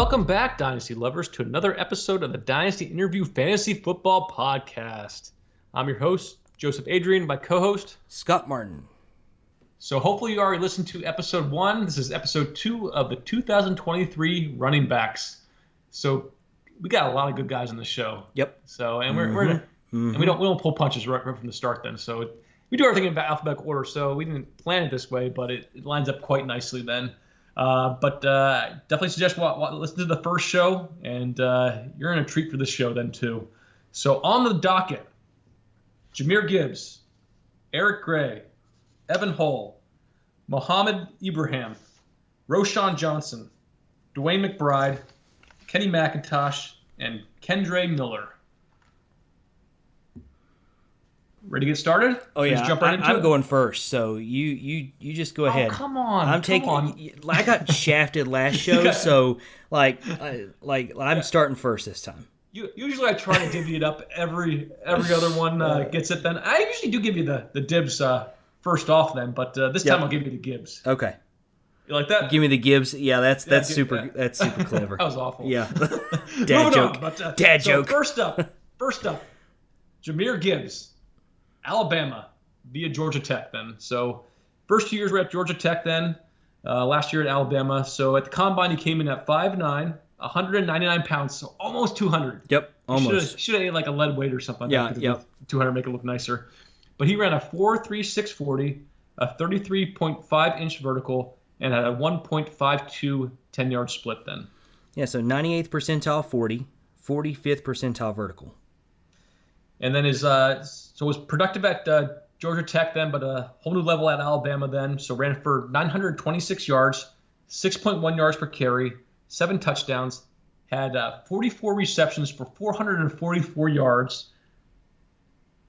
Welcome back, Dynasty lovers, to another episode of the Dynasty Interview Fantasy Football Podcast. I'm your host, Joseph Adrian, my co-host, Scott Martin. So hopefully you already listened to episode 1. This is episode 2 of the 2023 running backs. So we got a lot of good guys on the show. Yep. So and and we don't pull punches right from the start. Then so we do everything in alphabetical order. So we didn't plan it this way, but it lines up quite nicely then. But definitely suggest listen to the first show, and you're in a treat for this show then too. So on the docket, Jahmyr Gibbs, Eric Gray, Evan Hull, Mohamed Ibrahim, Roschon Johnson, DeWayne McBride, Kenny McIntosh, and Kendre Miller. Ready to get started? Oh yeah, I'm going first, so you just go ahead. Come on, I got shafted last show, so I'm starting first this time. Usually I try to divvy it up. Every other one gets it. Then I usually do give you the dibs first off. Then, but this time I'll give you the Gibbs. Okay. You like that? Give me the Gibbs. Yeah, that's super. Yeah. That's super clever. That was awful. Yeah. Dad joke. Dad joke. First up, Jahmyr Gibbs. Alabama via Georgia Tech then. So first 2 years were at Georgia Tech then. Last year at Alabama. So at the Combine he came in at 5'9", 199 pounds, so almost 200. Yep, almost. Should have ate like a lead weight or something. Yeah, yep. 200 make it look nicer. But he ran a 4.36 40, a 33.5-inch vertical, and had a 1.52 10-yard split then. Yeah, so 98th percentile 40, 45th percentile vertical. And then so was productive at Georgia Tech then, but a whole new level at Alabama then. So ran for 926 yards, 6.1 yards per carry, 7 touchdowns, had 44 receptions for 444 yards,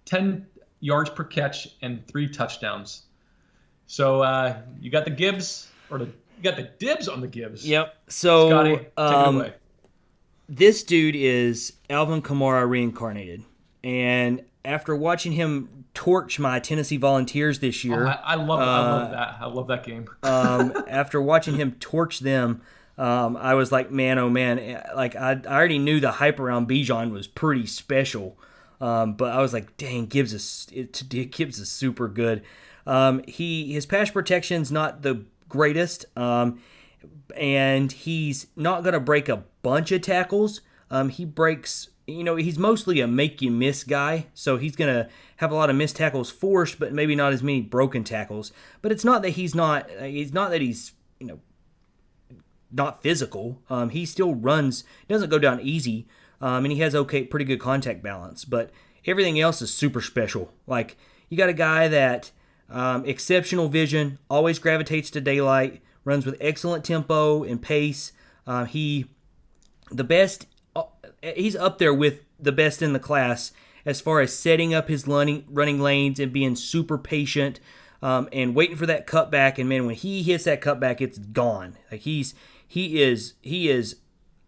10 yards per catch, and 3 touchdowns. So you got the Gibbs, you got the dibs on the Gibbs. Yep. So Scotty, take it away. This dude is Alvin Kamara reincarnated. And after watching him torch my Tennessee Volunteers this year, I love that. I love that game. After watching him torch them, I was like, man, oh man! Like I already knew the hype around Bijan was pretty special, but I was like, dang, Gibbs is super good. His pass protection's not the greatest, and he's not gonna break a bunch of tackles. He breaks. He's mostly a make-you-miss guy, so he's going to have a lot of missed tackles forced, but maybe not as many broken tackles. But it's not that he's not not physical. He still runs, doesn't go down easy, and he has pretty good contact balance. But everything else is super special. Like, you got a guy that exceptional vision, always gravitates to daylight, runs with excellent tempo and pace. He's up there with the best in the class as far as setting up his running lanes and being super patient and waiting for that cutback. And man, when he hits that cutback, it's gone. Like he is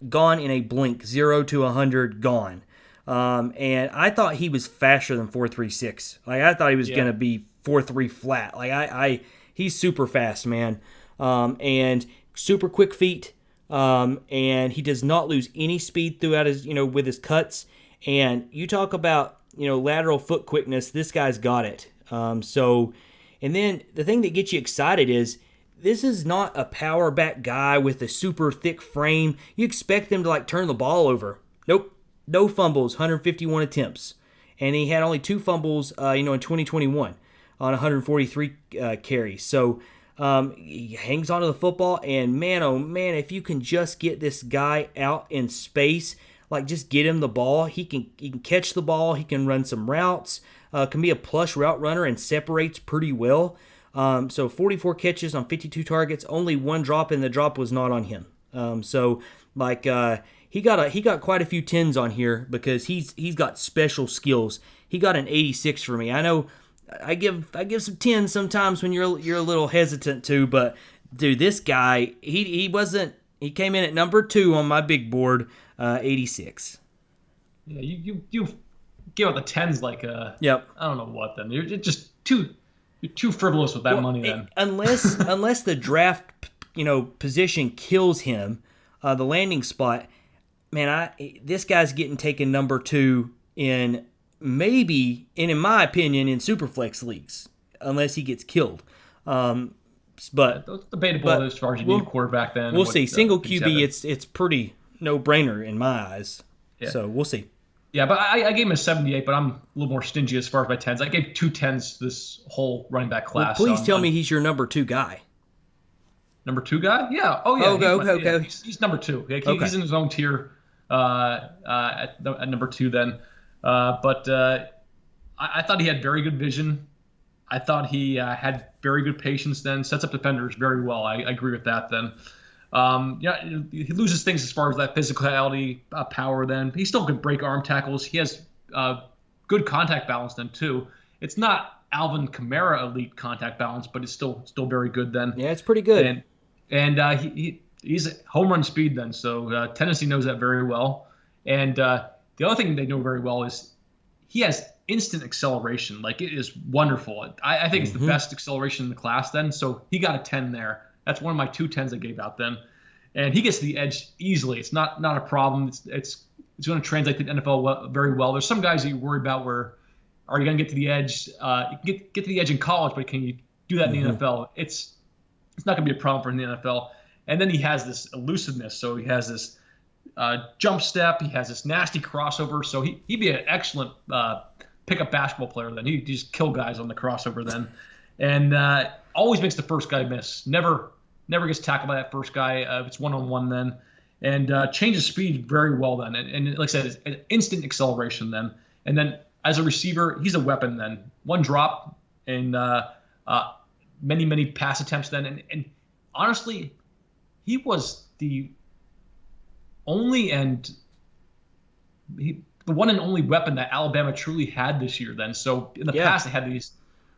gone in a blink, 0 to 100 gone. And I thought he was faster than 4.36. Like I thought he was gonna be 4.3 flat. Like he's super fast, man, and super quick feet. And he does not lose any speed throughout his, with his cuts. And you talk about, lateral foot quickness, this guy's got it. And then the thing that gets you excited is this is not a power back guy with a super thick frame. You expect them to turn the ball over. Nope. No fumbles, 151 attempts. And he had only 2 fumbles, in 2021 on 143 carries. So, he hangs onto the football, and man, oh man, if you can just get this guy out in space, just get him the ball, he can catch the ball, he can run some routes, can be a plush route runner and separates pretty well. So 44 catches on 52 targets, only 1 drop, and the drop was not on him. He got quite a few 10s on here because he's got special skills. He got an 86 for me. I know. I give some 10 sometimes when you're a little hesitant to, but dude, this guy he came in at number 2 on my big board, 86. Yeah, you give out the 10s yep. I don't know what then. You're just too frivolous with that money then. Unless the draft position kills him, the landing spot, man, this guy's getting taken number 2 in my opinion, in Superflex leagues, unless he gets killed. But it's debatable as far as you need a quarterback then. We'll see. Single QB, it's pretty no-brainer in my eyes. Yeah. So we'll see. Yeah, but I gave him a 78, but I'm a little more stingy as far as my 10s. I gave 2 10s this whole running back class. Well, please tell me he's your number 2 guy. Number 2 guy? Yeah. Oh, yeah. Okay. Yeah, he's number 2. He's in his own tier at number 2 then. But I thought he had very good vision. I thought he had very good patience then. Sets up defenders very well. I agree with that then. He loses things as far as that physicality, power then. He still can break arm tackles. He has good contact balance then too. It's not Alvin Kamara elite contact balance, but it's still very good then. Yeah, it's pretty good. And he's home run speed then. So Tennessee knows that very well. And the other thing they know very well is he has instant acceleration. Like, it is wonderful. I think it's the best acceleration in the class then. So he got a 10 there. That's one of my 2 10s I gave out then. And he gets to the edge easily. It's not a problem. It's going to translate to the NFL very well. There's some guys that you worry about where are you going to get to the edge? You can get to the edge in college, but can you do that in the NFL? It's not going to be a problem for him in the NFL. And then he has this elusiveness. So he has this jump step. He has this nasty crossover. So he'd be an excellent pickup basketball player then. He'd just kill guys on the crossover then. And always makes the first guy miss. Never gets tackled by that first guy. It's one-on-one then. And changes speed very well then. And like I said, it's an instant acceleration then. And then as a receiver, he's a weapon then. One drop and many pass attempts then. And honestly, he was the only the one and only weapon that Alabama truly had this year then. So in the past, they had these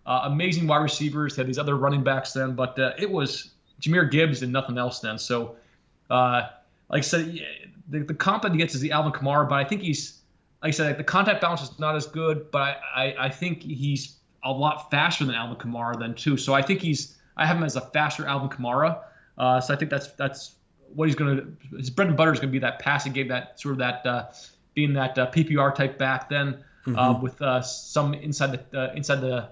amazing wide receivers, they had these other running backs then, but it was Jahmyr Gibbs and nothing else then. So like I said, the comp that he gets is the Alvin Kamara, but I think he's, like I said, the contact balance is not as good, but I think he's a lot faster than Alvin Kamara then too. So I think I have him as a faster Alvin Kamara. So I think that's what he's going to, his bread and butter is going to be that passing game, that sort of that being that PPR type back then with some inside the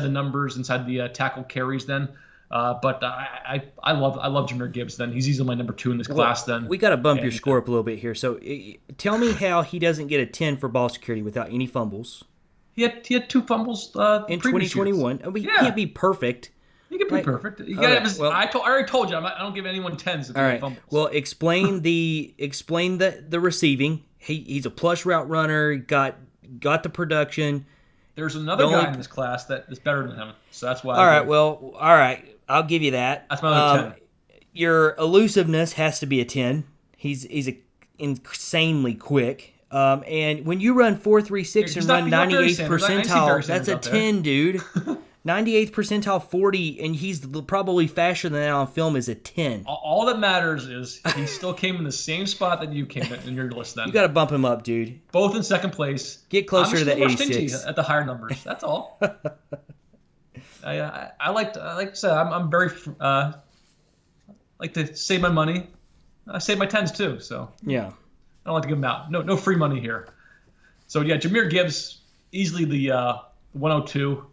numbers, inside the tackle carries then. But I love Jahmyr Gibbs then. He's easily my number 2 in this class then. We got to bump your score up a little bit here. So tell me how he doesn't get a 10 for ball security without any fumbles. He had 2 fumbles in 2021. I mean, he can't be perfect. He can be perfect. I already told you I don't give anyone 10s. All right. Fumbles. Well, explain the receiving. He's a plush route runner. Got the production. There's another guy in this class that is better than him, so that's why. All right. I'll give you that. That's my other 10. Your elusiveness has to be a 10. He's insanely quick. And when you run 4.36 and run 98th percentile, that's a 10, dude. 98th percentile 40, and he's probably faster than that on film is a 10. All that matters is he still came in the same spot that you came in your list then. You got to bump him up, dude. Both in second place. Get closer to the 86. At the higher numbers. That's all. I like to say I'm very like to save my money. I save my 10s too, so yeah. I don't like to give them out. No free money here. So yeah, Jahmyr Gibbs easily the 102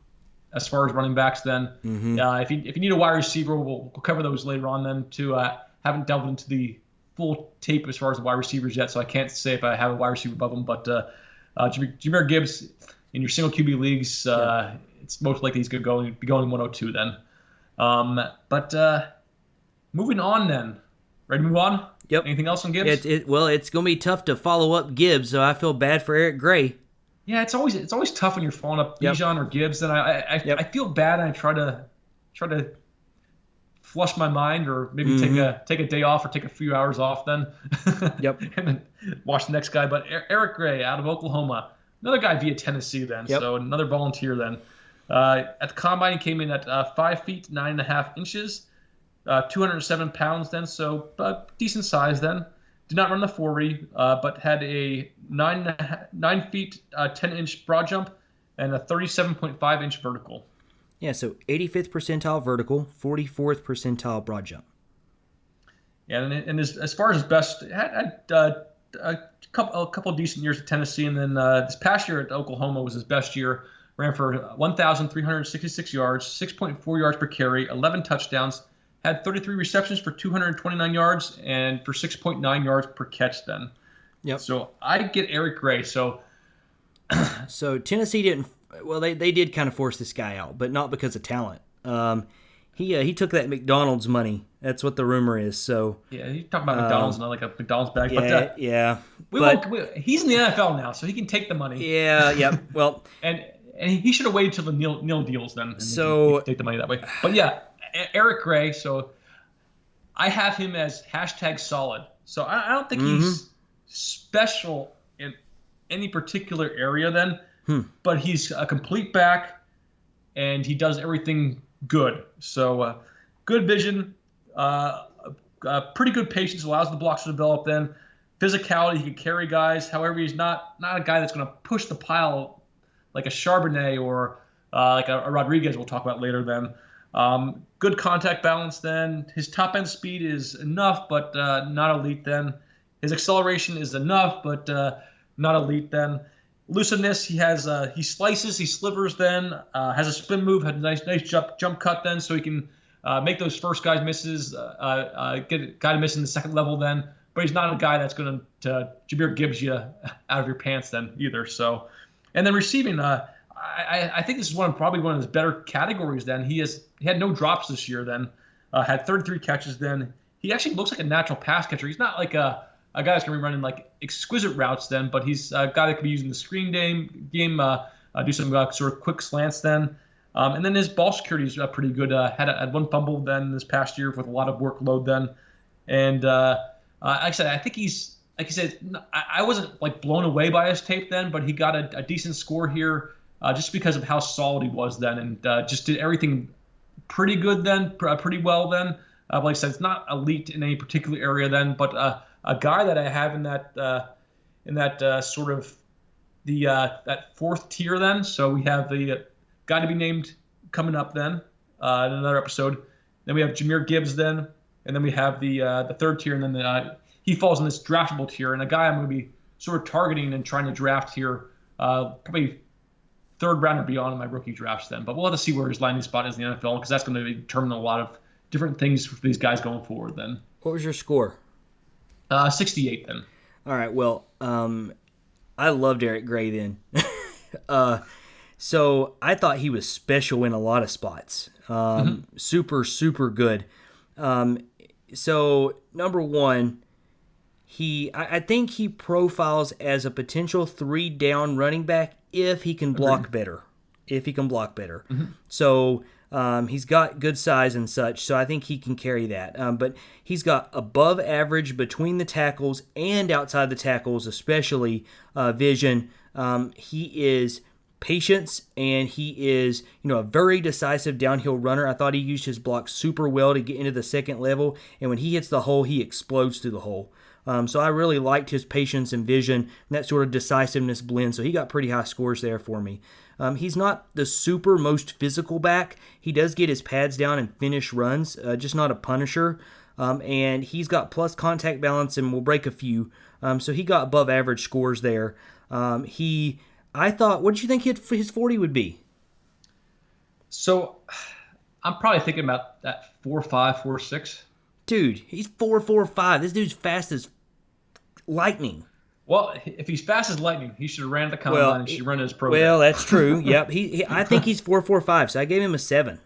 as far as running backs. Then if you need a wide receiver, we'll cover those later on. Then too, haven't delved into the full tape as far as the wide receivers yet, so I can't say if I have a wide receiver above them. But Jahmyr Gibbs in your single QB leagues, it's most likely he's going to be going 102 then. But moving on then. Ready to move on? Yep. Anything else on Gibbs? It's going to be tough to follow up Gibbs, so I feel bad for Eric Gray. Yeah, it's always tough when you're following up Bijan or Gibbs, and I feel bad, and I try to flush my mind, or maybe take a day off or take a few hours off then. Yep. And then watch the next guy. But Eric Gray out of Oklahoma, another guy via Tennessee then, so another volunteer then. At the combine, he came in at 5 feet 9.5 inches. 207 pounds then, so decent size then. Did not run the 40, but had a 9 feet 10 inch broad jump and a 37.5 inch vertical. Yeah, so 85th percentile vertical, 44th percentile broad jump. Yeah, and as far as his best, had a couple of decent years at Tennessee, and then this past year at Oklahoma was his best year. Ran for 1,366 yards, 6.4 yards per carry, 11 touchdowns, had 33 receptions for 229 yards, and for 6.9 yards per catch then. Yep. So I get Eric Gray. So Tennessee didn't. Well, they did kind of force this guy out, but not because of talent. He took that McDonald's money. That's what the rumor is. So yeah, you talk about McDonald's, not like a McDonald's bag. Yeah, but he's in the NFL now, so he can take the money. Yeah. Well, and he should have waited till the nil deals then. So take the money that way. But yeah, Eric Gray. So I have him as #solid. So I don't think he's special in any particular area then, but he's a complete back, and he does everything good. So good vision, pretty good patience, allows the blocks to develop then. Physicality, he can carry guys. However, he's not a guy that's going to push the pile like a Charbonnet or like a Rodriguez we'll talk about later then. Good contact balance then. His top-end speed is enough, but not elite then. His acceleration is enough, but not elite then. Lucidness, he slices, he slivers then, has a spin move, had a nice jump cut then, so he can make those first guys misses, get a guy to miss in the second level then. But he's not a guy that's going to Jahmyr Gibbs you out of your pants then either. So, and then receiving, I think this is probably one of his better categories then. He had no drops this year then, had 33 catches then. He actually looks like a natural pass catcher. He's not like a guy that's going to be running like exquisite routes then, but he's a guy that could be using the screen game, do some sort of quick slants then. And then his ball security is pretty good. Had one fumble then this past year with a lot of workload then. And like I said, I think he's, like you said, I wasn't like blown away by his tape then, but he got a decent score here just because of how solid he was then, and just did everything pretty good then, pretty well then. Like I said, it's not elite in any particular area then, but a guy that I have in that sort of that fourth tier then. So we have the guy to be named coming up then in another episode. Then we have Jahmyr Gibbs then, and then we have the third tier, and then he falls in this draftable tier. And a guy I'm going to be sort of targeting and trying to draft here, probably third round or beyond in my rookie drafts then. But we'll have to see where his landing spot is in the NFL, because that's going to determine a lot of different things for these guys going forward then. What was your score? 68 then. All right. Well, I loved Eric Gray then. So I thought he was special in a lot of spots. Super, super good. So number one, I think he profiles as a potential 3-down running back if he can block better. So he's got good size and such, so I think he can carry that. But he's got above average between the tackles and outside the tackles, especially vision. He is patience, and he is a very decisive downhill runner. I thought he used his block super well to get into the second level, and when he hits the hole, he explodes through the hole. So I really liked his patience and vision and that sort of decisiveness blend. So he got pretty high scores there for me. He's not the super most physical back. He does get his pads down and finish runs, just not a punisher. And he's got plus contact balance and will break a few. So he got above average scores there. I thought, what did you think his 40 would be? So I'm probably thinking about that 4.5, 4.6. Dude, he's 4.45. This dude's fast as lightning. Well, if he's fast as lightning, he should have ran the combine and should run his program. Well, that's true. Yep. I think he's 4.45, so I gave him a 7.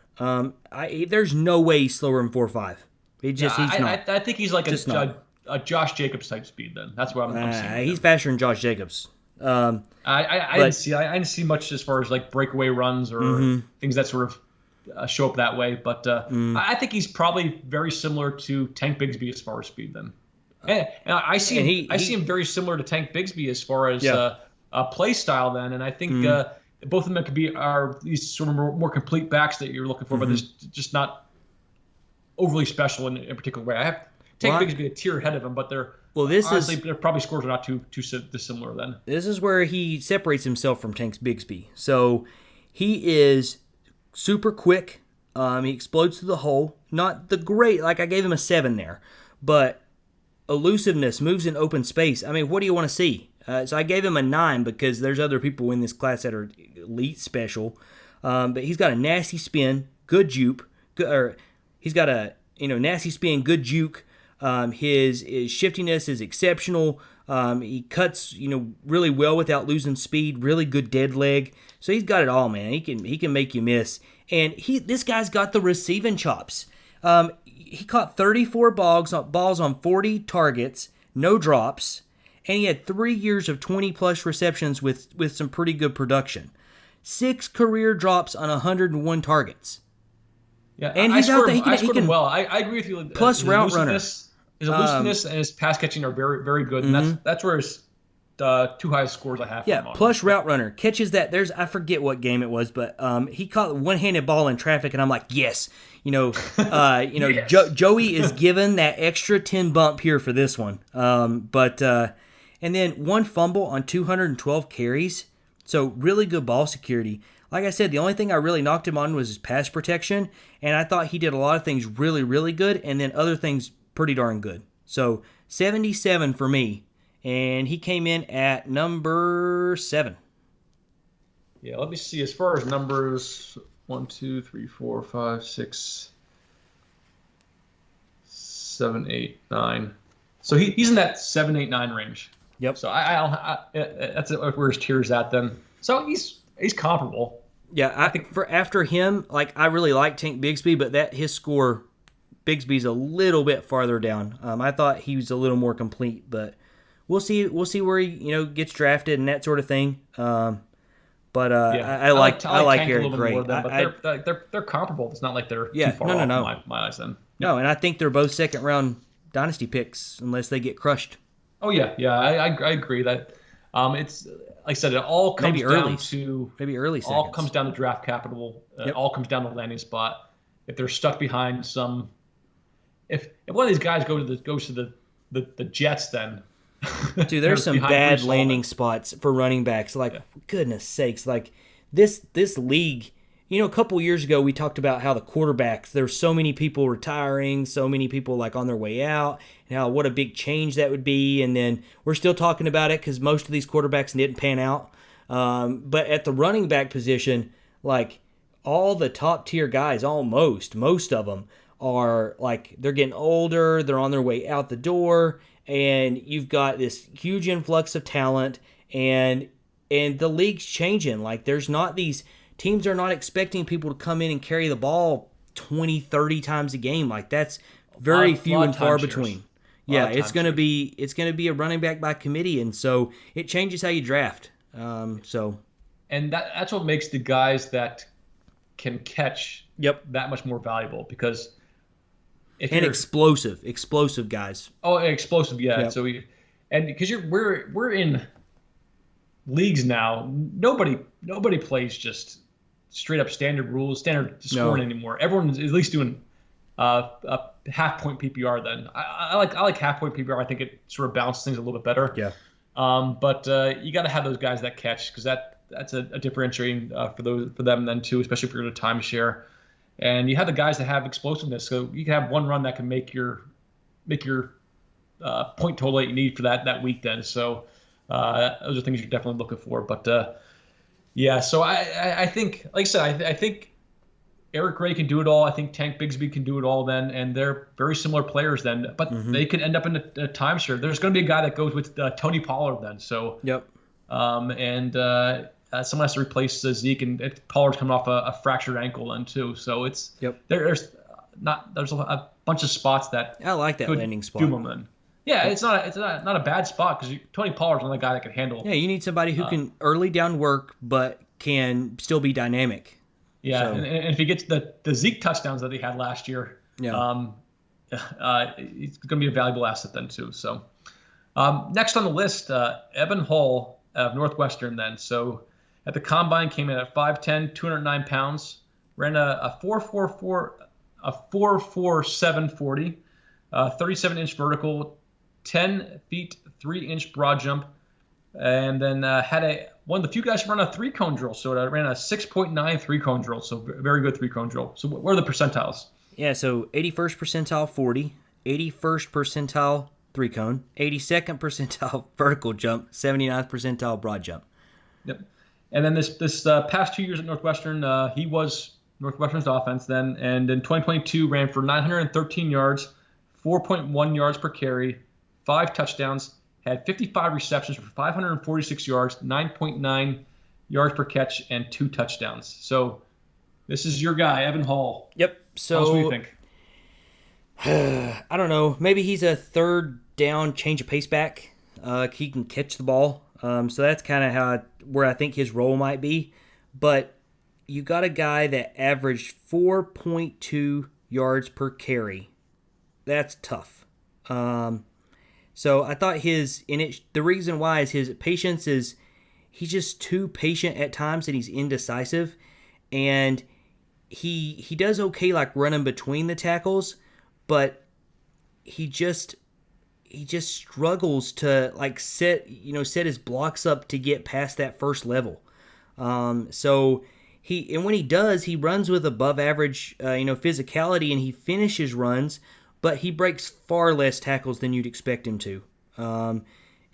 There's no way he's slower than 4.5. He's not. I think he's like a Josh Jacobs type speed then. That's what I'm seeing. He's faster than Josh Jacobs. I didn't see much as far as like breakaway runs or things that sort of show up that way. But I think he's probably very similar to Tank Bigsby as far as speed then. And I see him very similar to Tank Bigsby as far as play style then. And I think both of them are these sort of more complete backs that you're looking for, but there's just not overly special in a particular way. I have Tank Bigsby a tier ahead of him, but they're their probably scores are not too dissimilar then. This is where he separates himself from Tank Bigsby. So he is super quick. He explodes through the hole. Not the great, like I gave him a 7 there. but elusiveness, moves in open space. I mean, what do you want to see? So I gave him a 9 because there's other people in this class that are elite special. But he's got a nasty spin, good juke. He's got a nasty spin, good juke. His shiftiness is exceptional. He cuts really well without losing speed. Really good dead leg. So he's got it all, man. He can make you miss. And this guy's got the receiving chops. He caught 34 balls on 40 targets, no drops, and he had 3 years of 20-plus receptions with some pretty good production. 6 career drops on 101 targets. Yeah, and he's out there. He can well. I agree with you. Plus route runner. His elusiveness and his pass catching are very, very good, and that's where his 2 highest scores I have. Yeah, plus route runner catches that. I forget what game it was, but he caught one-handed ball in traffic, and I'm like, yes. Yes. Joey is given that extra 10 bump here for this one. And then 1 fumble on 212 carries. So really good ball security. Like I said, the only thing I really knocked him on was his pass protection, and I thought he did a lot of things really, really good, and then other things pretty darn good. So 77 for me, and he came in at number 7. Yeah, let me see. As far as numbers, 1, 2, 3, 4, 5, 6, 7, 8, 9. So he's in that 7, 8, 9 range. Yep. So that's where his tier's at then. So he's comparable. Yeah, I think for after him, I really like Tank Bigsby, but his score, Bigsby's a little bit farther down. I thought he was a little more complete, but we'll see where he gets drafted and that sort of thing. I like Eric great. But they're comparable. It's not like they're too far off in my eyes then. No, and I think they're both second round dynasty picks unless they get crushed. Oh yeah, I agree that it's like I said, it all comes down to early seconds. All comes down to draft capital. It all comes down to landing spot. If they're stuck behind if one of these guys goes to the Jets, then dude, there's some bad landing spots for running backs. Goodness sakes, this league. A couple years ago we talked about how the quarterbacks, there's so many people retiring, so many people on their way out, and how what a big change that would be. And then we're still talking about it because most of these quarterbacks didn't pan out. But at the running back position, all the top tier guys, most of them are they're getting older, they're on their way out the door, and you've got this huge influx of talent, and the league's changing. There's not these. Teams are not expecting people to come in and carry the ball 20, 30 times a game. That's very few and far between. Yeah, it's going to be a running back by committee, and so it changes how you draft. And that's what makes the guys that can catch that much more valuable, because explosive guys. Oh, explosive, yeah. Yep. So because we're in leagues now, nobody plays just straight up standard scoring anymore. Everyone is at least doing a half point PPR. Then I like half point PPR. I think it sort of balances things a little bit better. Yeah. But you got to have those guys that catch, because that's a differentiating for them then too, especially if you're in a timeshare. And you have the guys that have explosiveness, so you can have one run that can make your point total that you need for that week then. So those are things you're definitely looking for. But so I think, like I said, I think Eric Gray can do it all. I think Tank Bigsby can do it all then, and they're very similar players then. But they could end up in a timeshare. There's going to be a guy that goes with Tony Pollard then. So someone has to replace Zeke, and Pollard's coming off a fractured ankle then too. So it's there's a bunch of spots that I like that landing spot. Doom them then. Yeah, it's not a bad spot, because Tony Pollard's another guy that can handle. Yeah, you need somebody who can early down work but can still be dynamic. Yeah, so. And if he gets the Zeke touchdowns that he had last year, he's going to be a valuable asset then too. So next on the list, Evan Hull of Northwestern then. So at the combine came in at 5'10", 209 pounds, ran a 4.47 40, 37-inch vertical, 10 feet 3-inch broad jump, and then had one of the few guys who run a 3-cone drill. So it ran a 6.9 3-cone drill. So very good 3-cone drill. So what are the percentiles? Yeah, so 81st percentile 40, 81st percentile 3-cone, 82nd percentile vertical jump, 79th percentile broad jump. Yep. And then this past 2 years at Northwestern, he was Northwestern's offense then, and in 2022 ran for 913 yards, 4.1 yards per carry, 5 touchdowns, had 55 receptions for 546 yards, 9.9 yards per catch, and 2 touchdowns. So this is your guy, Evan Hall. Yep. So what do you think? I don't know. Maybe he's a third down change of pace back. He can catch the ball. So that's kind of where I think his role might be. But you got a guy that averaged 4.2 yards per carry. That's tough. So I thought the reason why is his patience is he's just too patient at times and he's indecisive. And he does okay like running between the tackles, but he just struggles to like set his blocks up to get past that first level. So when he does, he runs with above average physicality and he finishes runs, but he breaks far less tackles than you'd expect him to.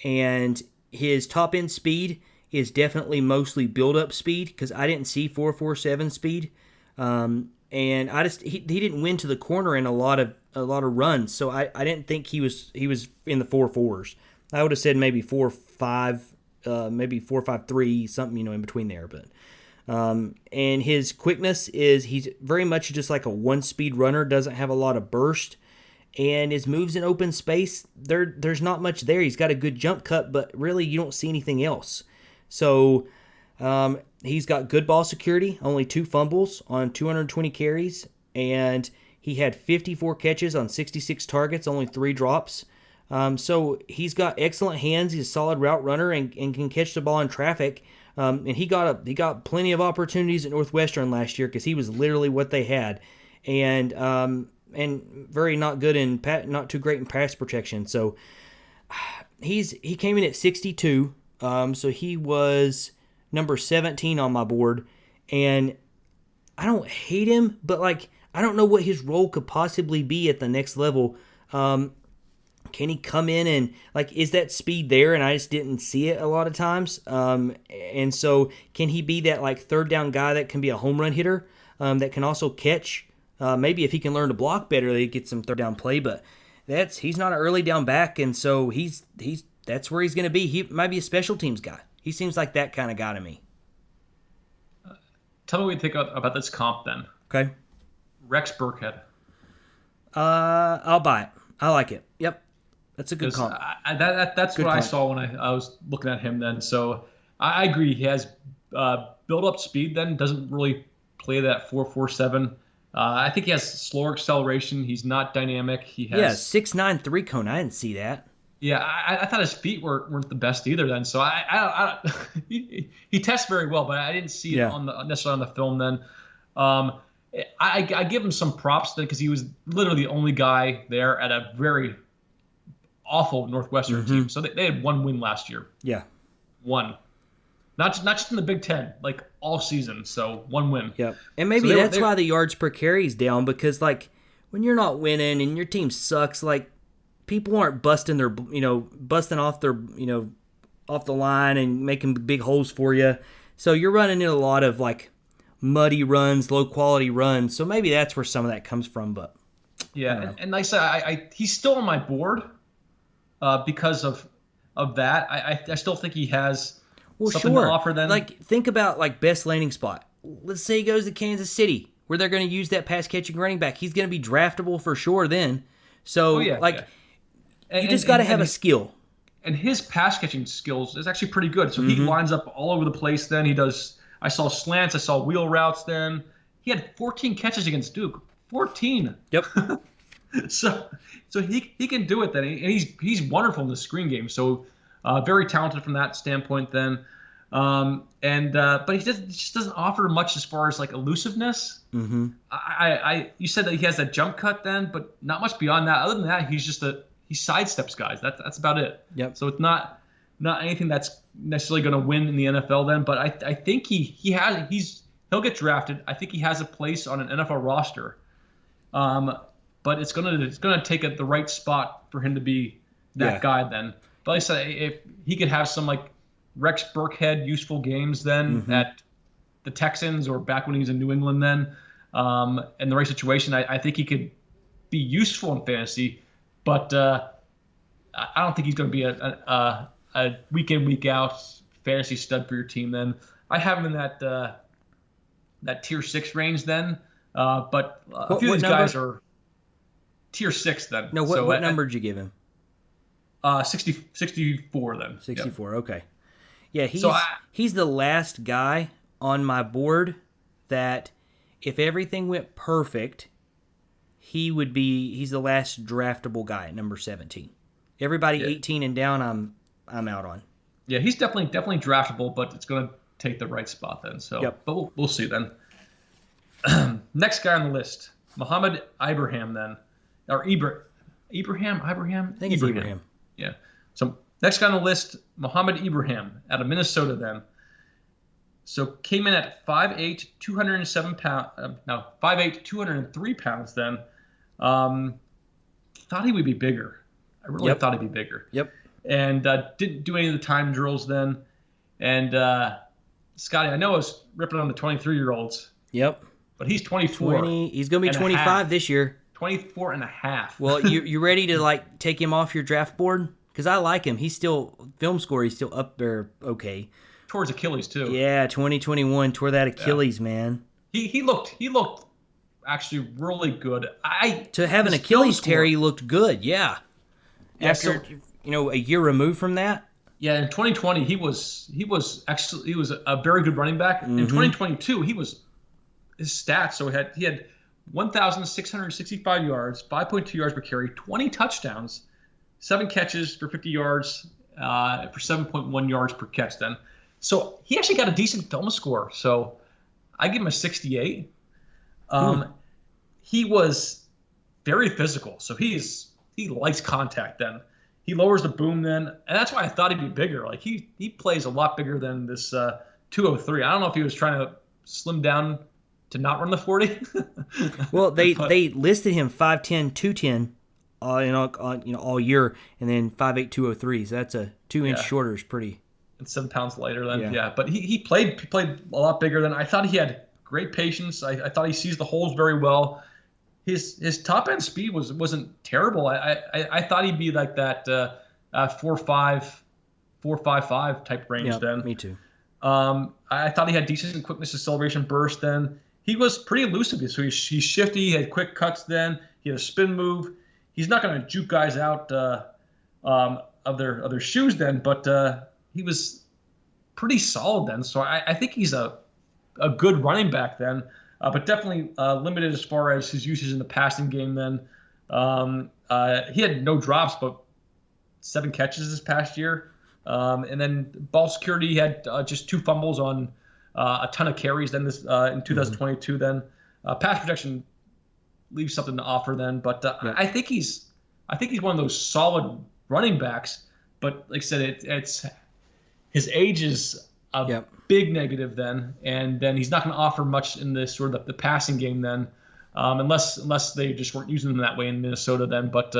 And his top end speed is definitely mostly build up speed because I didn't see 4.47 speed. And he didn't win to the corner in a lot of runs, so I didn't think he was in the 4.4s. I would have said maybe 4.5, maybe 4.53, something in between there. But and his quickness is he's very much just like a 1-speed runner, doesn't have a lot of burst, and his moves in open space there's not much there. He's got a good jump cut, but really you don't see anything else. So. He's got good ball security, only 2 fumbles on 220 carries, and he had 54 catches on 66 targets, only 3 drops. So he's got excellent hands. He's a solid route runner and can catch the ball in traffic. And he got plenty of opportunities at Northwestern last year because he was literally what they had, and very not too great in pass protection. So he came in at 62. So he was number 17 on my board, and I don't hate him, but like I don't know what his role could possibly be at the next level. Can he come in and like is that speed there and I just didn't see it a lot of times? And so can he be that like third down guy that can be a home run hitter that can also catch? Maybe if he can learn to block better, they get some third down play. But he's not an early down back, and so that's where he's going to be. He might be a special teams guy. He seems like that kind of guy to me. Tell me what you think about this comp then. Okay. Rex Burkhead. I'll buy it. I like it. Yep. That's a good comp. That's what I saw when I was looking at him then. So I agree. He has build-up speed then, doesn't really play that 4.47. I think he has slower acceleration. He's not dynamic. He has 6'9" 3-cone. I didn't see that. Yeah, I thought his feet weren't the best either then. So he tests very well, but I didn't see it necessarily on the film then. I give him some props then because he was literally the only guy there at a very awful Northwestern team. So they had 1 win last year. Yeah. 1. Not just in the Big Ten, like all season. So 1 win. Yep. And maybe that's why the yards per carry is down because like when you're not winning and your team sucks, like people aren't busting off their, off the line and making big holes for you. So you're running in a lot of like muddy runs, low quality runs. So maybe that's where some of that comes from. But yeah, and like I said, he's still on my board because of that. I still think he has something to offer them. Like think about like best landing spot. Let's say he goes to Kansas City where they're going to use that pass catching running back. He's going to be draftable for sure then. So you just got to have a skill. And his pass catching skills is actually pretty good. So he lines up all over the place then. I saw slants, I saw wheel routes then. He had 14 catches against Duke. 14. Yep. so he can do it then. And he's wonderful in the screen game. So very talented from that standpoint then. But he just doesn't offer much as far as like elusiveness. You said that he has that jump cut then, but not much beyond that. Other than that, he sidesteps guys. That's about it. Yep. So it's not anything that's necessarily going to win in the NFL then. But I think he'll get drafted. I think he has a place on an NFL roster. but it's gonna take the right spot for him to be that guy then. But like I said, if he could have some like Rex Burkhead useful games then at the Texans or back when he was in New England then, in the right situation, I think he could be useful in fantasy. But I don't think he's going to be a week in, week out fantasy stud for your team then. I have him in that tier 6 range then. But a few of these guys are tier 6 then. No, what number did you give him? 64 then. 64, yep. Okay. Yeah, he's the last guy on my board that if everything went perfect, he's the last draftable guy at number 17. Everybody 18 and down, I'm out on. Yeah, he's definitely draftable, but it's going to take the right spot then. So, but we'll see then. Next guy on the list, Mohamed Ibrahim then, or Ibrahim. I think it's Ibrahim. Yeah. So next guy on the list, Mohamed Ibrahim out of Minnesota then. So came in at 5'8", 207 pounds. 5'8", 203 pounds then. Thought he would be bigger. I really thought he'd be bigger. Yep. And didn't do any of the time drills then. And Scotty, I know I was ripping on the 23-year-olds. Yep. But he's 24. He's going to be 25 this year. 24 and a half. Well, you ready to take him off your draft board? Because I like him. He's still film score. He's still up there. Okay. Towards Achilles too. Yeah, 2021 tore that Achilles, man. He looked actually really good. To have an Achilles tear, he looked good. Yeah. After a year removed from that. Yeah, in 2020 he was a very good running back. In 2022 his stats. So he had 1,665 yards, 5.2 yards per carry, 20 touchdowns, 7 catches for 50 yards, for 7.1 yards per catch. Then, so he actually got a decent film score. So I give him a 68. He was very physical. So he likes contact. Then he lowers the boom. Then, and that's why I thought he'd be bigger. Like he plays a lot bigger than this 203. I don't know if he was trying to slim down to not run the 40. Well, they listed him 5'10", 210 all year, and then 5'8", 203. So that's a 2-inch shorter is pretty. And 7 pounds lighter than But he played a lot bigger than I thought. He had great patience. I thought he sees the holes very well. His top end speed wasn't terrible. I thought he'd be like that 4.55 type range then. Me too. I thought he had decent quickness acceleration burst then. He was pretty elusive. So he's shifty. He had quick cuts then. He had a spin move. He's not going to juke guys out of their shoes then, but he was pretty solid then. So I think he's a good running back then, but definitely limited as far as his usage in the passing game then. He had no drops, but 7 catches this past year. And then ball security, he had just 2 fumbles on a ton of carries then this in 2022 then. Pass protection leaves something to offer then, but I think he's one of those solid running backs. But like I said, it's his age is a big negative then, and then he's not going to offer much in this sort of the passing game then, unless they just weren't using him that way in Minnesota then. But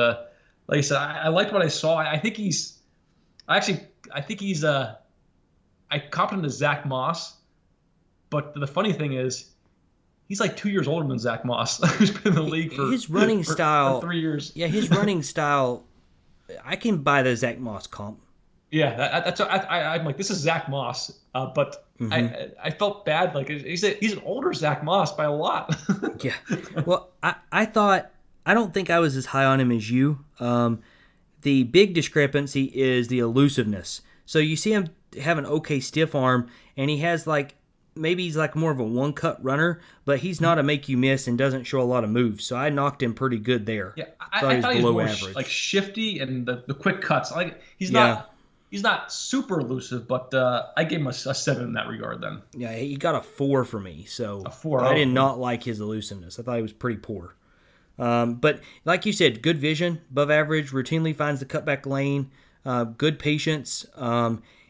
like I said, I liked what I saw. I think he's I comped him to Zach Moss, but the funny thing is, he's like 2 years older than Zach Moss, who's been in the league for his running style. For 3 years. Yeah, his running style. I can buy the Zach Moss comp. Yeah, that's I'm like, this is Zach Moss, but I felt bad. Like he's an older Zach Moss by a lot. Yeah. Well, I don't think I was as high on him as you. The big discrepancy is the elusiveness. So you see him have an okay stiff arm, and he has maybe he's more of a one-cut runner, but he's not a make-you-miss and doesn't show a lot of moves. So I knocked him pretty good there. Yeah, I thought he was below average. Shifty and the quick cuts. He's not super elusive, but I gave him a 7 in that regard then. Yeah, he got a 4 for me. So a 4. I did not like his elusiveness. I thought he was pretty poor. But like you said, good vision, above average, routinely finds the cutback lane, good patience,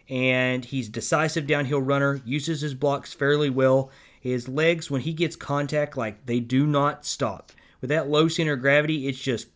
and he's decisive downhill runner, uses his blocks fairly well. His legs, when he gets contact, they do not stop. with that low center of gravity, it's just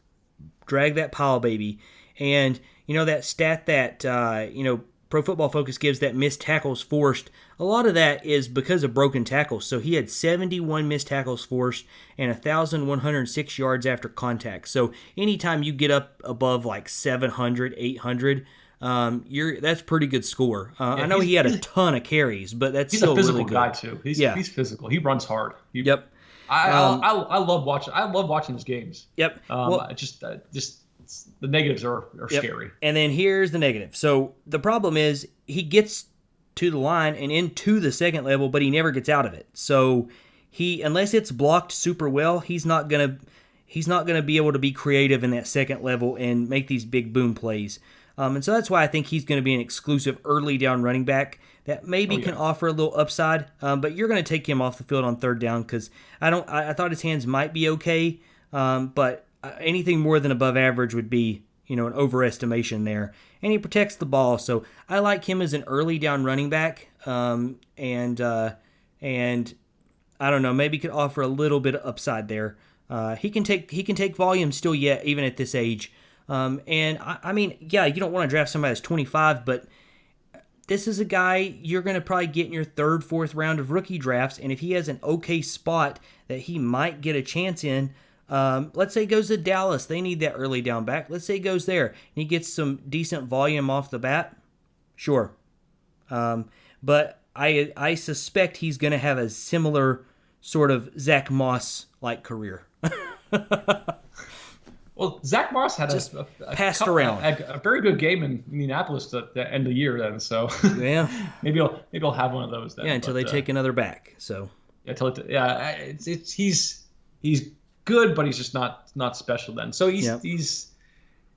drag that pile, baby. And, that stat that, Pro Football Focus gives, that missed tackles forced, a lot of that is because of broken tackles. So he had 71 missed tackles forced and 1,106 yards after contact. So anytime you get up above like 700, 800, that's pretty good score. I know he had a ton of carries, but that's still really good. He's a physical guy too. He's physical. He runs hard. Yep. I love watching. I love watching his games. Yep. Just the negatives are scary. And then here's the negative. So the problem is he gets to the line and into the second level, but he never gets out of it. So unless it's blocked super well, he's not gonna be able to be creative in that second level and make these big boom plays. And so that's why I think he's going to be an exclusive early down running back that maybe can offer a little upside. But you're going to take him off the field on third down because I thought his hands might be okay, but anything more than above average would be, an overestimation there. And he protects the ball, so I like him as an early down running back. And I don't know, maybe could offer a little bit of upside there. He can take volume still yet, even at this age. And I mean, yeah, you don't want to draft somebody that's 25, but this is a guy you're going to probably get in your third, fourth round of rookie drafts. And if he has an okay spot that he might get a chance in, let's say he goes to Dallas, they need that early down back. Let's say he goes there and he gets some decent volume off the bat. Sure. But I suspect he's going to have a similar sort of Zach Moss-like career. Well, Zach Moss had a very good game in Indianapolis at the end of the year then, so yeah, maybe I'll have one of those then. Yeah, until they take another back. So he's good, but he's just not special then. So he's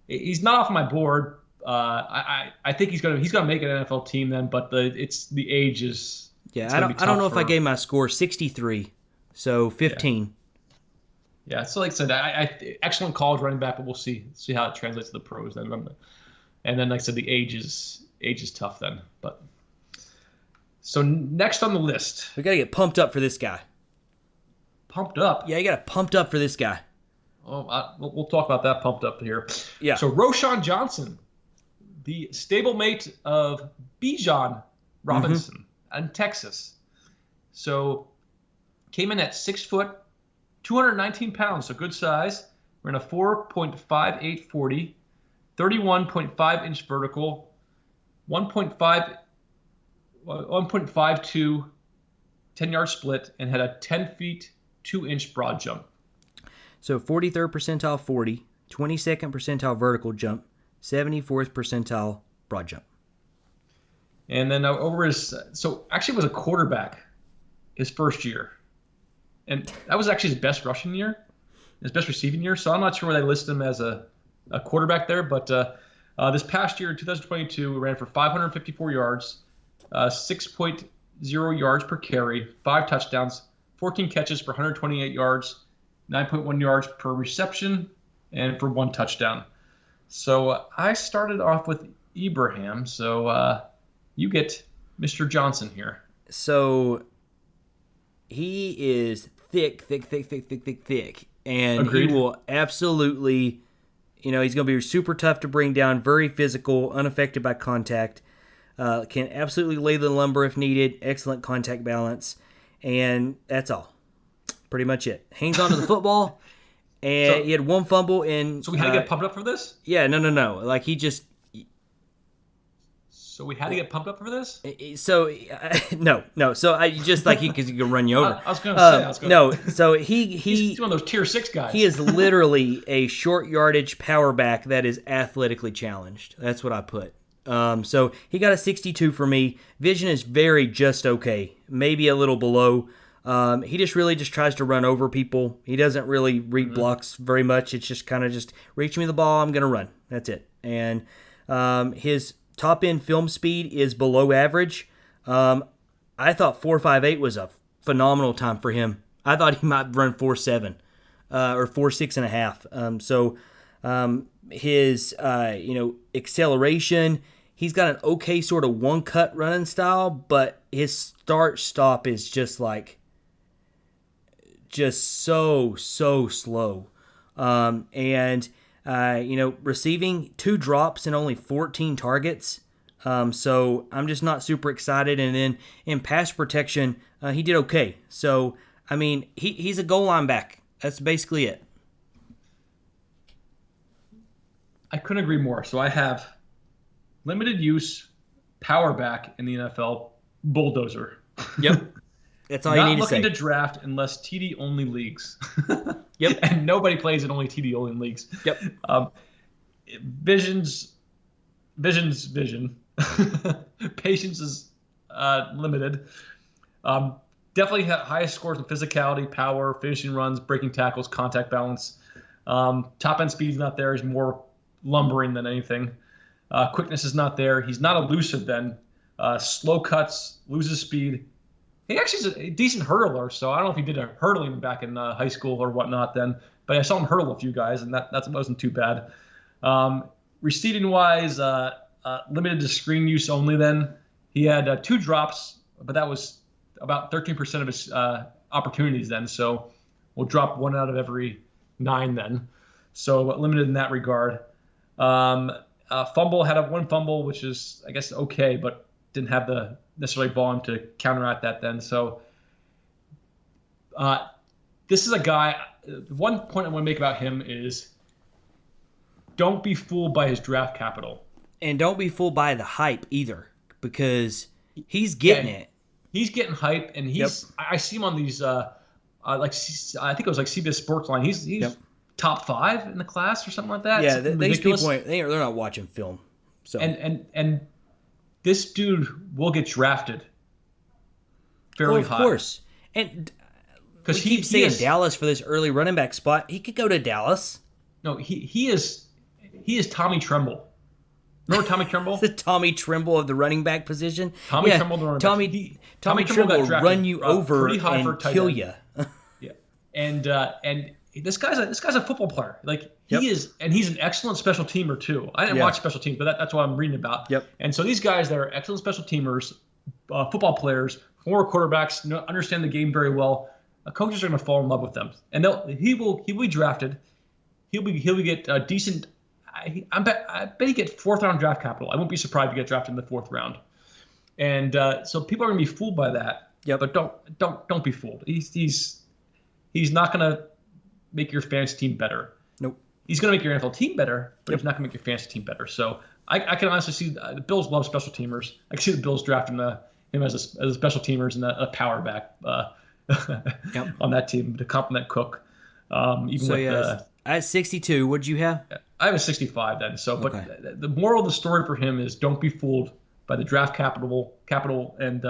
not off my board. I think he's gonna make an NFL team then, but the age is I don't know if I gave my score 63, so 15. Yeah, so like I said, I excellent college running back, but we'll see how it translates to the pros then. And then, like I said, the age is tough then. But so next on the list, we gotta get pumped up for this guy. Pumped up? Yeah, you gotta pumped up for this guy. Oh, we'll talk about that pumped up here. Yeah. So Roschon Johnson, the stablemate of Bijan Robinson in Texas. So came in at 6 foot. 219 pounds, so good size. We're in a 4.58 40, 31.5 inch vertical, 1.52 10-yard split, and had a 10 feet 2 inch broad jump. So 43rd percentile 40, 22nd percentile vertical jump, 74th percentile broad jump. And then actually was a quarterback his first year. And that was actually his best rushing year, his best receiving year. So I'm not sure where they list him as a quarterback there. But this past year, in 2022, we ran for 554 yards, 6.0 yards per carry, 5 touchdowns, 14 catches for 128 yards, 9.1 yards per reception, and for 1 touchdown. So I started off with Ibrahim. So you get Mr. Johnson here. So he is thick. And Agreed. He will absolutely, he's going to be super tough to bring down, very physical, unaffected by contact. Can absolutely lay the lumber if needed, excellent contact balance. And that's all. Pretty much it. Hangs on to the football, and he had 1 fumble. So we had to get pumped up for this? Yeah, no. Like, he just... So we had to get pumped up for this? So no. So I just like because he could run you over. I was going to say. No. So he's one of those tier 6 guys. He is literally a short yardage power back that is athletically challenged. That's what I put. So he got a 62 for me. Vision is just okay, maybe a little below. He just tries to run over people. He doesn't really read blocks very much. It's just kind of just reach me the ball. I'm gonna run. That's it. And his top end film speed is below average. I thought 4.58 was a phenomenal time for him. I thought he might run 4.7 or 4.6.5. So his acceleration, he's got an okay sort of one cut running style, but his start stop is just just so slow. Receiving 2 drops and only 14 targets. So I'm just not super excited. And then in pass protection, he did okay. So, I mean, he's a goal line back. That's basically it. I couldn't agree more. So I have limited use, power back in the NFL, bulldozer. Yep. That's all you need to say. Not looking to draft unless TD only leagues. Yep. And nobody plays in only TD only leagues. Yep. Vision. Patience is limited. Definitely highest scores in physicality, power, finishing runs, breaking tackles, contact balance. Top end speed is not there. He's more lumbering than anything. Quickness is not there. He's not elusive then. Slow cuts, loses speed. He actually is a decent hurdler, so I don't know if he did a hurdling back in high school or whatnot then, but I saw him hurdle a few guys, and that wasn't too bad. Receiving-wise, limited to screen use only then. He had 2 drops, but that was about 13% of his opportunities then, so we'll drop 1 out of every 9 then. So limited in that regard. Fumble, had 1 fumble, which is, I guess, okay, but didn't have the necessarily Vaughn to counteract that then. So this is a guy, one point I want to make about him is don't be fooled by his draft capital. And don't be fooled by the hype either, because he's getting it. He's getting hype, and I see him on these, I think it was like CBS Sports Line. He's top 5 in the class or something like that. Yeah, these people, they're not watching film. So And this dude will get drafted fairly high. Of course. And because he keeps saying Dallas for this early running back spot. He could go to Dallas. No, he is Tommy Tremble. Remember Tommy Tremble? The Tommy Tremble of the running back position. Tommy Tremble, the running back. Tommy Tremble will run you over and kill you. Yeah, and this guy's a football player. Like he is, and he's an excellent special teamer too. I didn't watch special teams, but that's what I'm reading about. Yep. And so these guys that are excellent special teamers, football players, former quarterbacks, understand the game very well. Coaches are going to fall in love with them, and he will be drafted. He'll get decent. I bet he get 4th round draft capital. I won't be surprised if he get drafted in the 4th round. And so people are going to be fooled by that. Yep. But don't be fooled. He's not going to make your fantasy team better. Nope. He's going to make your NFL team better, but he's not going to make your fantasy team better. So I can honestly see the Bills love special teamers. I can see the Bills drafting him as a special teamers and a power back on that team to complement Cook. At 62, what'd you have? I have a 65 then. So, okay. But the moral of the story for him is don't be fooled by the draft capital and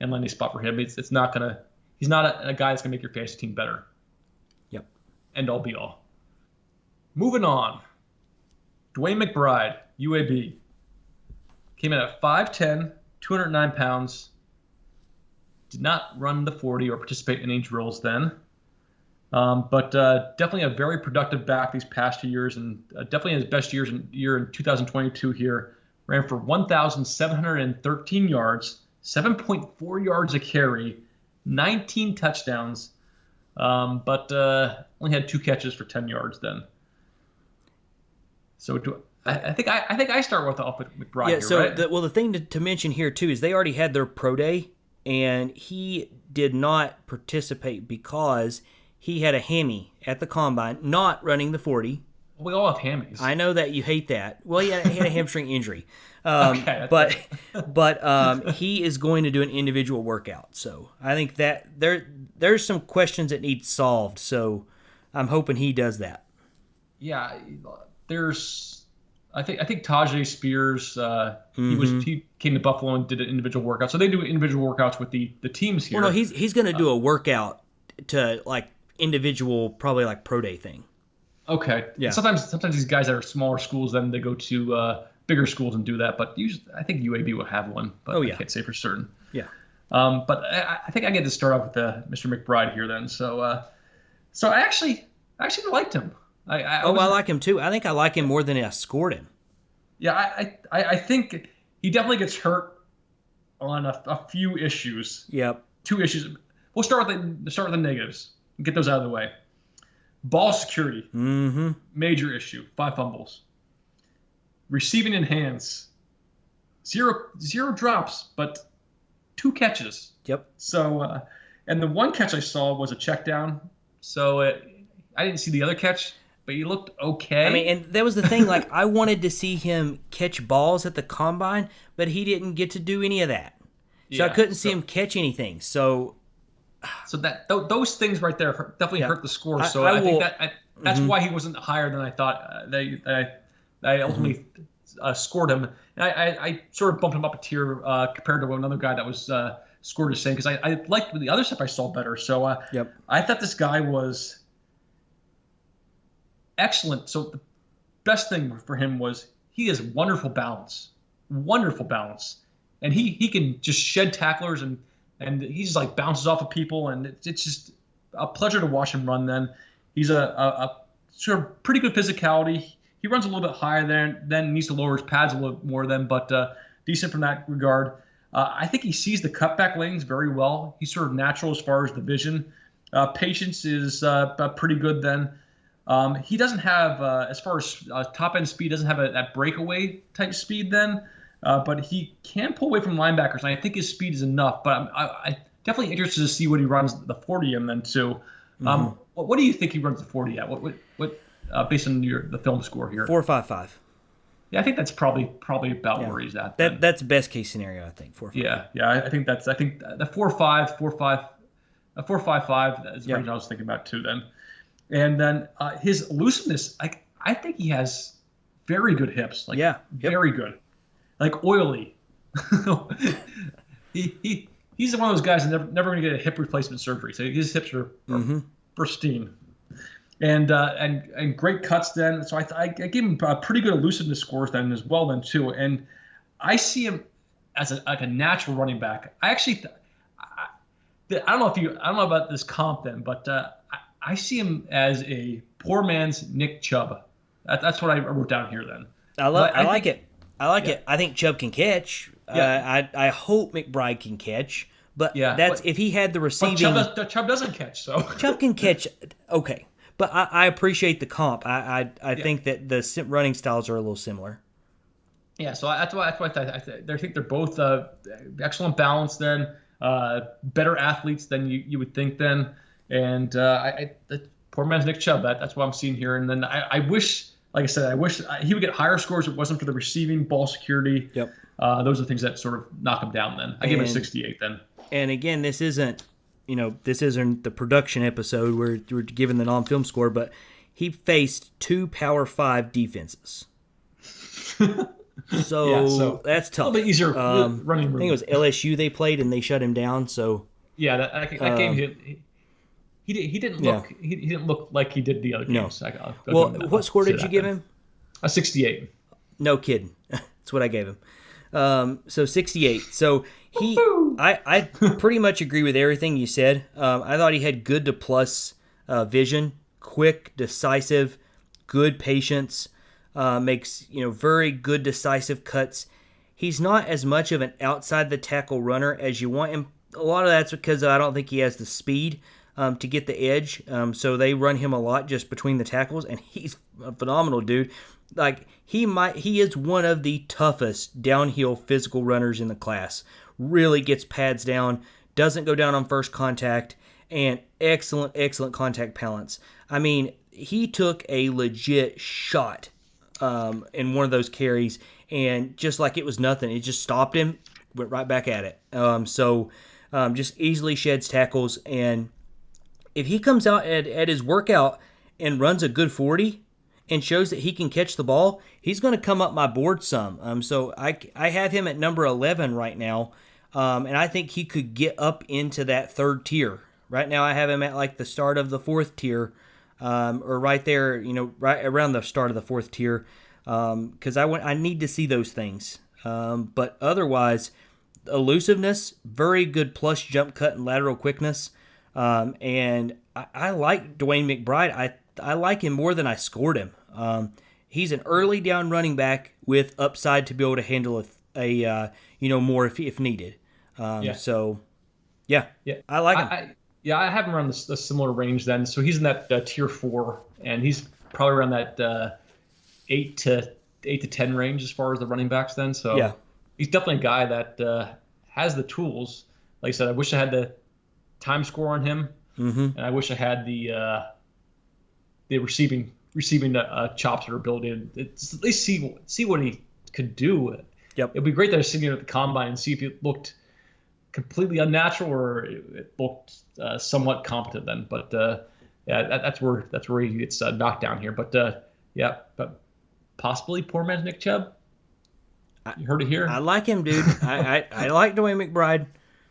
landing spot for him. It's not gonna. He's not a guy that's gonna make your fantasy team better. Yep. End all be all. Moving on. DeWayne McBride, UAB, came in at 5'10", 209 pounds. Did not run the 40 or participate in any drills then. But definitely a very productive back these past 2 years, and definitely his best year in 2022 here. Ran for 1,713 yards, 7.4 yards a carry, 19 touchdowns, but only had 2 catches for 10 yards then. So I think I start with McBride here, so right? The thing to mention here too is they already had their pro day, and he did not participate because he had a hammy at the combine, not running the 40. We all have hammies. I know that you hate that. Well, he had a hamstring injury. Okay. But he is going to do an individual workout. So I think that there's some questions that need solved. So I'm hoping he does that. Yeah, I think Tyjae Spears, he came to Buffalo and did an individual workout. So they do individual workouts with the teams here. Well, no, he's going to do a workout to like individual, probably like pro day thing. Okay. Yeah. Sometimes these guys that are smaller schools, then they go to bigger schools and do that. But usually, I think UAB will have one. But I can't say for certain. Yeah. But I think I get to start off with Mr. McBride here then. So I actually liked him. I like him too. I think I like him more than I scored him. Yeah, I think he definitely gets hurt on a few issues. Yep. 2 issues. We'll start with the negatives. Get those out of the way. Ball security, major issue. 5 fumbles. Receiving in hands, zero drops, but 2 catches. Yep. So, and the one catch I saw was a check down. So I didn't see the other catch, but he looked okay. I mean, and that was the thing. Like, I wanted to see him catch balls at the combine, but he didn't get to do any of that. So I couldn't see him catch anything. So that those things right there definitely hurt the score. So I think that's why he wasn't higher than I thought. I ultimately scored him. And I sort of bumped him up a tier compared to another guy that was scored the same because I liked the other stuff I saw better. So I thought this guy was excellent. So the best thing for him was he has wonderful balance. And he can just shed tacklers and he just like bounces off of people, and it's just a pleasure to watch him run. Then he's a sort of pretty good physicality. He runs a little bit higher then needs to lower his pads a little more then, but decent from that regard. I think he sees the cutback lanes very well. He's sort of natural as far as the vision. Patience is pretty good then. He doesn't have, as far as top end speed, doesn't have that breakaway type speed then. But he can pull away from linebackers, and I think his speed is enough. But I'm definitely interested to see what he runs the 40 in then too. What do you think he runs the 40 at? What based on the film score here? 4.55. Yeah, I think that's probably about where he's at. That's best case scenario, I think. 4.55. Yeah. I think the 4.55 is the range I was thinking about too. Then, and then his elusiveness, I think he has very good hips. Very good. Like oily. He's one of those guys that's never going to get a hip replacement surgery. So his hips are pristine, and great cuts then. So I gave him pretty good elusiveness scores then as well then too. And I see him as a natural running back. I actually I don't know about this comp then, but I see him as a poor man's Nick Chubb. That's what I wrote down here then. I like it. I like it. I think Chubb can catch. I hope McBride can catch. But if he had the receiving. Chubb doesn't catch, so. Chubb can catch. Okay. But I appreciate the comp. I think that the running styles are a little similar. Yeah, so that's why I think they're both excellent balance then, better athletes than you would think then. And the poor man's Nick Chubb. That's what I'm seeing here. And then I wish. Like I said, I wish he would get higher scores if it wasn't for the receiving, ball security. Yep. Those are things that sort of knock him down then. I give him a 68 then. And again, this isn't the production episode where we're giving the non-film score, but he faced 2 Power 5 defenses. So that's tough. A little bit easier running room. I think it was LSU they played, and they shut him down. So yeah, that game He didn't look like he did the other games. No. What score did you give him? A 68. No kidding. That's what I gave him. So 68. So I pretty much agree with everything you said. I thought he had good to plus vision, quick, decisive, good patience, makes very good decisive cuts. He's not as much of an outside the tackle runner as you want him. A lot of that's because I don't think he has the speed to get the edge. So they run him a lot just between the tackles, and he's a phenomenal dude. Like he is one of the toughest downhill physical runners in the class. Really gets pads down, doesn't go down on first contact, and excellent contact balance. I mean, he took a legit shot in one of those carries, and just like it was nothing, it just stopped him, went right back at it. Just easily sheds tackles, and if he comes out at his workout and runs a good 40 and shows that he can catch the ball, he's going to come up my board some. So I have him at number 11 right now, and I think he could get up into that third tier. Right now I have him at like the start of the fourth tier, or right there, right around the start of the fourth tier, because I need to see those things. But otherwise, elusiveness, very good plus jump cut and lateral quickness. And I like DeWayne McBride. I like him more than I scored him. He's an early down running back with upside to be able to handle a more if needed. So I like him. Yeah, I have him around a similar range then. So he's in that tier 4, and he's probably around that 8 to 10 range as far as the running backs then. So Yeah. he's definitely a guy that has the tools. Like I said, I wish I had the time score on him, and I wish I had the receiving chops or ability to at least see what he could do. Yep. It'd be great to see him at the combine and see if it looked completely unnatural or it looked somewhat competent then. But yeah, that's where he gets knocked down here. But yeah, but possibly poor man's Nick Chubb. You heard it here. I like him, dude. I like DeWayne McBride.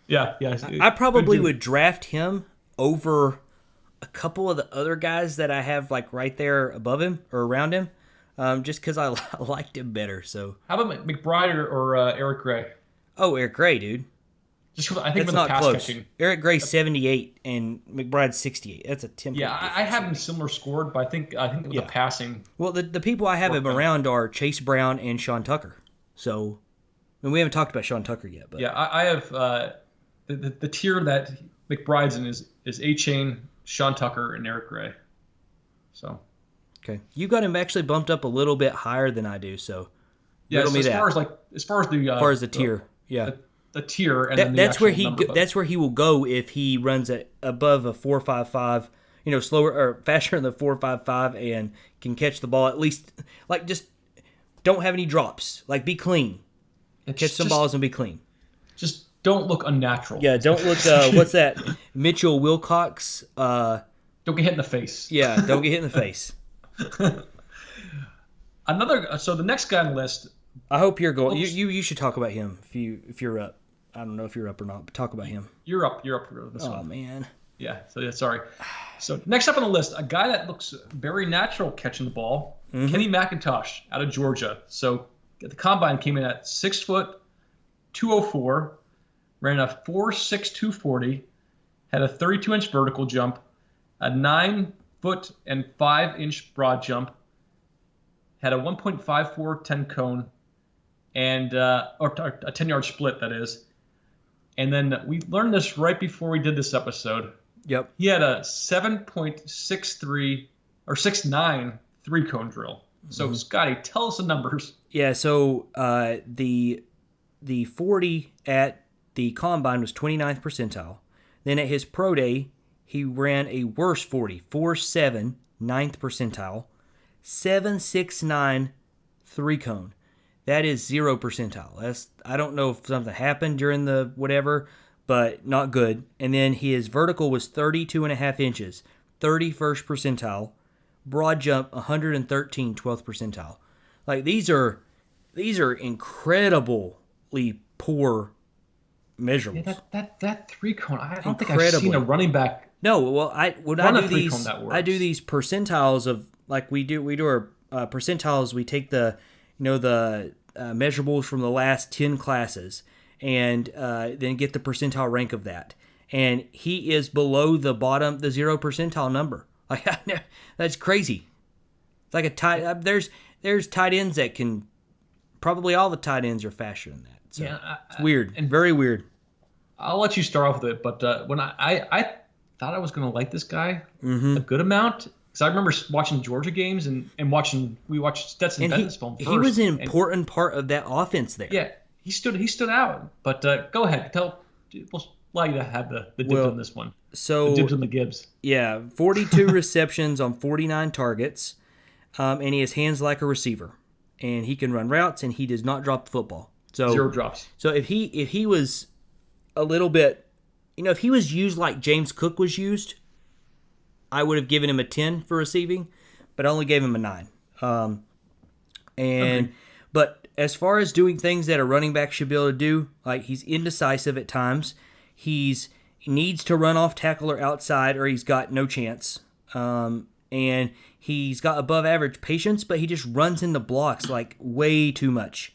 Yeah. I probably would draft him over a couple of the other guys that I have like right there above him or around him, just because I liked him better. So how about McBride or Eric Gray? Oh, Eric Gray, dude. Just I think that's with not the pass close. catching. Eric Gray's 78 and McBride's 68. That's a 10. Yeah, I have him similar scored, but I think with the passing. Well, the people I have him around are Chase Brown and Sean Tucker. So, and we haven't talked about Sean Tucker yet. But yeah, I have the tier that McBride's in is Achane, Sean Tucker, and Eric Gray. So. Okay, you got him actually bumped up a little bit higher than I do. So. Yeah, so as far as the tier. Yeah. The tier and that's where he will go if he runs above a 4.55, slower or faster than the 4.55 and can catch the ball at least, like, just don't have any drops, like, be clean, catch some balls and be clean. Just don't look unnatural. Yeah, don't look what's that, Mitchell Wilcox. Don't get hit in the face. Yeah, don't get hit in the face. So the next guy on the list. I hope you're going. You should talk about him if you're up. I don't know if you're up or not, but talk about him. You're up for this one. Oh, man. Yeah, sorry. So next up on the list, a guy that looks very natural catching the ball, Kenny McIntosh out of Georgia. So at the combine came in at 6 foot, 204, ran a 4.6 240, had a 32-inch vertical jump, a 9 foot and 5-inch broad jump, had a 1.54 10 cone, and or a 10-yard split, that is. And then we learned this right before we did this episode. Yep. He had a 7.63 or 69 3-cone drill. So Scotty, tell us the numbers. Yeah. So the 40 at the combine was 29th percentile. Then at his pro day, he ran a worse 40, 4.7 9th percentile, 7.69 3-cone. That is 0 percentile. I don't know if something happened during the whatever, but not good. And then his vertical was 32.5 inches, 31st percentile. Broad jump, 113, 12th percentile. Like, these are incredibly poor measurables. Yeah, that 3-cone. I don't think I've seen a running back. No, well, I do these percentiles of, like, we do our percentiles. We take the measurables from the last 10 classes and then get the percentile rank of that. And he is below the 0 percentile number. Like, that's crazy. It's like a tight. There's tight ends that can. Probably all the tight ends are faster than that. So yeah, it's weird and very weird. I'll let you start off with it, but when I thought I was going to like this guy a good amount. Because I remember watching Georgia games and we watched Stetson Bennett's film first. He was an important part of that offense there. Yeah, he stood out. But go ahead, we'll allow you to have the dibs on this one. So the dibs on the Gibbs. Yeah, 42 receptions on 49 targets, and he has hands like a receiver, and he can run routes, and he does not drop the football. So 0 drops. So if he was a little bit, if he was used like James Cook was used, I would have given him a 10 for receiving, but I only gave him a 9. But as far as doing things that a running back should be able to do, like, he's indecisive at times. He needs to run off tackle or outside, or he's got no chance. And he's got above average patience, but he just runs into blocks like way too much.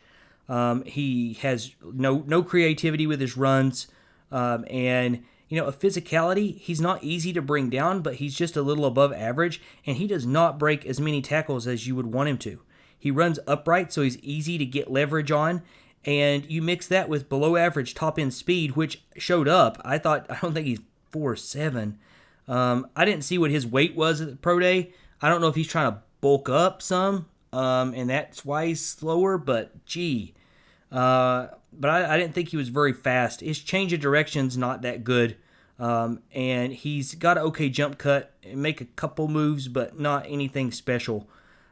He has no creativity with his runs, and a physicality. He's not easy to bring down, but he's just a little above average, and he does not break as many tackles as you would want him to. He runs upright, so he's easy to get leverage on, and you mix that with below average top end speed, which showed up. I don't think he's 4.7. I didn't see what his weight was at the pro day. I don't know if he's trying to bulk up some, and that's why he's slower, but gee. But I didn't think he was very fast. His change of direction's not that good, and he's got an okay jump cut and make a couple moves, but not anything special.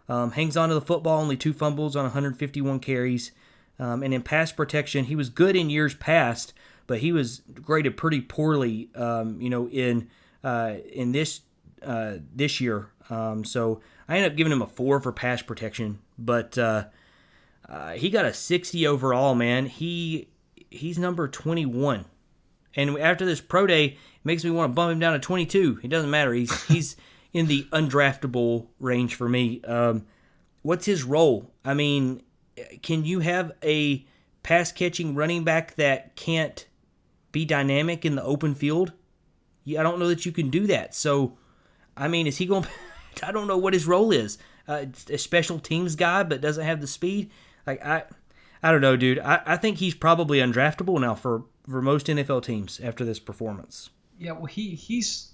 Hangs on to the football, only 2 fumbles on 151 carries. And in pass protection, he was good in years past, but he was graded pretty poorly, in this year. So I ended up giving him a 4 for pass protection, but he got a 60 overall, man. He's number 21. And after this pro day, it makes me want to bump him down to 22. It doesn't matter. He's in the undraftable range for me. What's his role? I mean, can you have a pass-catching running back that can't be dynamic in the open field? I don't know that you can do that. So, I mean, is he going I don't know what his role is. A special teams guy but doesn't have the speed? I don't know, dude. I think he's probably undraftable now for most NFL teams after this performance. Yeah, well, his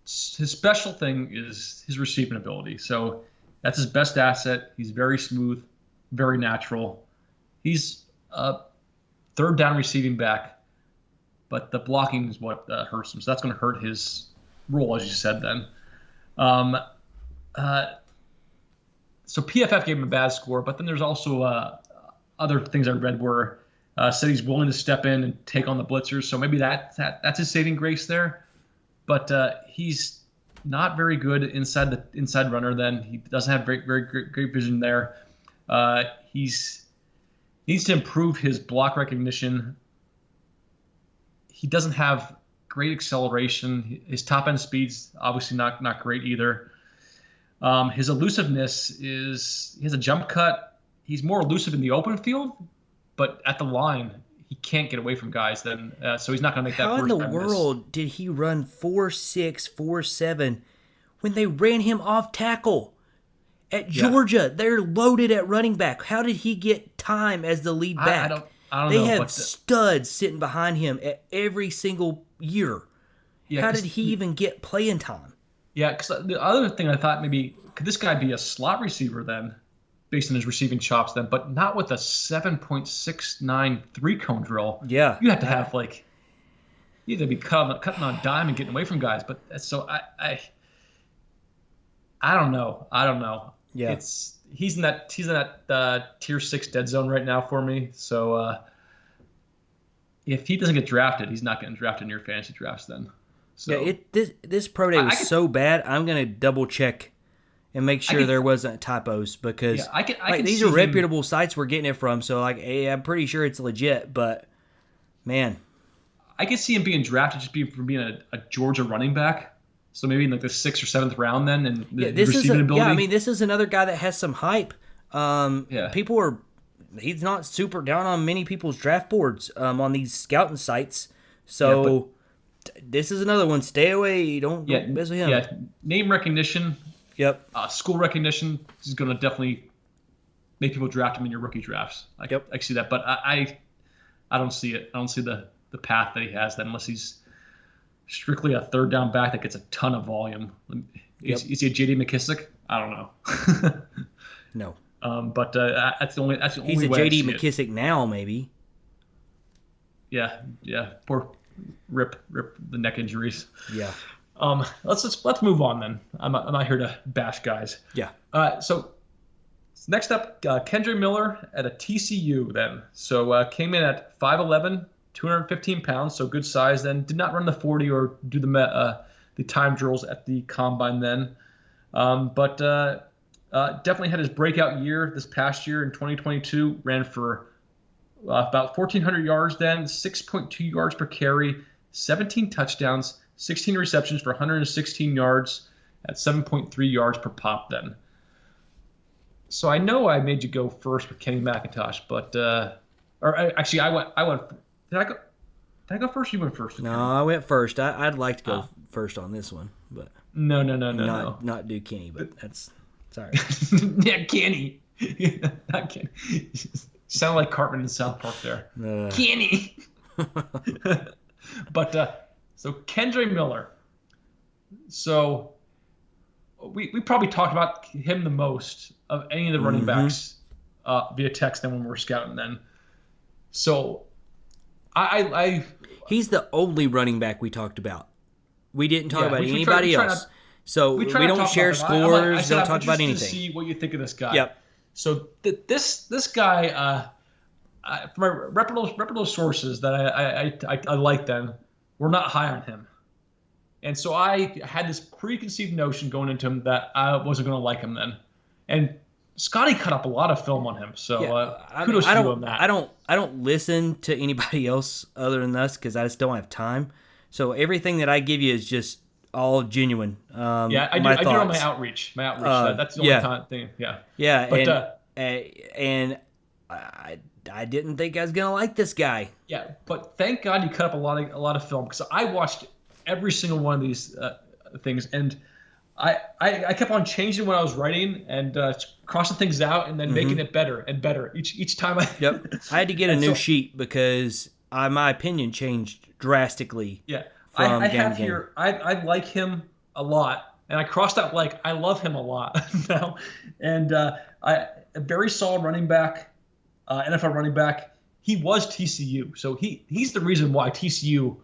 special thing is his receiving ability. So that's his best asset. He's very smooth, very natural. He's a third down receiving back, but the blocking is what hurts him. So that's going to hurt his role, as you said then. So PFF gave him a bad score, but then there's also other things I read where said he's willing to step in and take on the blitzers. So maybe that's his saving grace there. But he's not very good inside runner. Then he doesn't have very great vision there. He needs to improve his block recognition. He doesn't have great acceleration. His top end speed's obviously not great either. His elusiveness he has a jump cut. He's more elusive in the open field, but at the line, he can't get away from guys then. So he's not going to make that first time miss. How in the world did he run 4.6, 4.7 when they ran him off tackle? At Georgia, they're loaded at running back. How did he get time as the lead back? I don't know. They have studs sitting behind him at every single year. Yeah, how did he even get playing time? Yeah, because the other thing I thought maybe, could this guy be a slot receiver then, based on his receiving chops then, but not with a 7.69 3-cone drill. Yeah. You have to have, you have to be cutting on dime and getting away from guys. But so I don't know. Yeah. He's in that tier 6 dead zone right now for me. So if he doesn't get drafted, he's not getting drafted in your fantasy drafts then. So yeah, this pro day was so bad. I'm gonna double check and make sure there wasn't typos because these are reputable sites we're getting it from. So I'm pretty sure it's legit. But man, I could see him being drafted just from being a Georgia running back. So maybe in the 6th or 7th round then, and the receiving ability. Yeah, I mean, this is another guy that has some hype. He's not super down on many people's draft boards on these scouting sites. So this is another one. Stay away. Don't mess with him. Yeah, name recognition. Yep. School recognition is going to definitely make people draft him in your rookie drafts. I see that, but I don't see it. I don't see the path that he has then unless he's strictly a third down back that gets a ton of volume. Is he a J.D. McKissick? I don't know. No. But that's the only He's way a J.D. McKissick now, maybe. Yeah. Poor rip the neck injuries. Yeah. Let's move on then. I'm not here to bash guys. Yeah. So next up, Kendre Miller at a TCU then. So came in at 5'11", 215 pounds, so good size then. Did not run the 40 or do the time drills at the combine then. But definitely had his breakout year this past year in 2022. Ran for about 1,400 yards then, 6.2 yards per carry, 17 touchdowns, 16 receptions for 116 yards at 7.3 yards per pop then. So I know I made you go first with Kenny McIntosh, but actually I went. Did I go first? You went first. No, I went first. I'd like to go first on this one, but no. Not do Kenny, but that's sorry. Yeah, Kenny. Not Kenny. Sound like Cartman in South Park there. Kenny. But So Kendre Miller. So we probably talked about him the most of any of the running backs via text then when we were scouting then. So he's the only running back we talked about. We didn't talk about anybody else. So we don't share scores. Don't talk about anything. To see what you think of this guy. Yep. So this guy, from reputable sources that I like then, were not high on him, and so I had this preconceived notion going into him that I wasn't going to like him then, and Scotty cut up a lot of film on him. So kudos to you on that. I don't listen to anybody else other than us because I just don't have time. So everything that I give you is just all genuine. I do it on my outreach. That's the only thing. Yeah. Yeah, but, and I didn't think I was gonna like this guy. Yeah, but thank God you cut up a lot of film because I watched every single one of these things, and I kept on changing what I was writing and crossing things out and then making it better and better each time. I had to get a new sheet because my opinion changed drastically. Yeah, I have here. I like him a lot, and I crossed out I love him a lot now, and a very solid running back, NFL running back. He was TCU, so he's the reason why TCU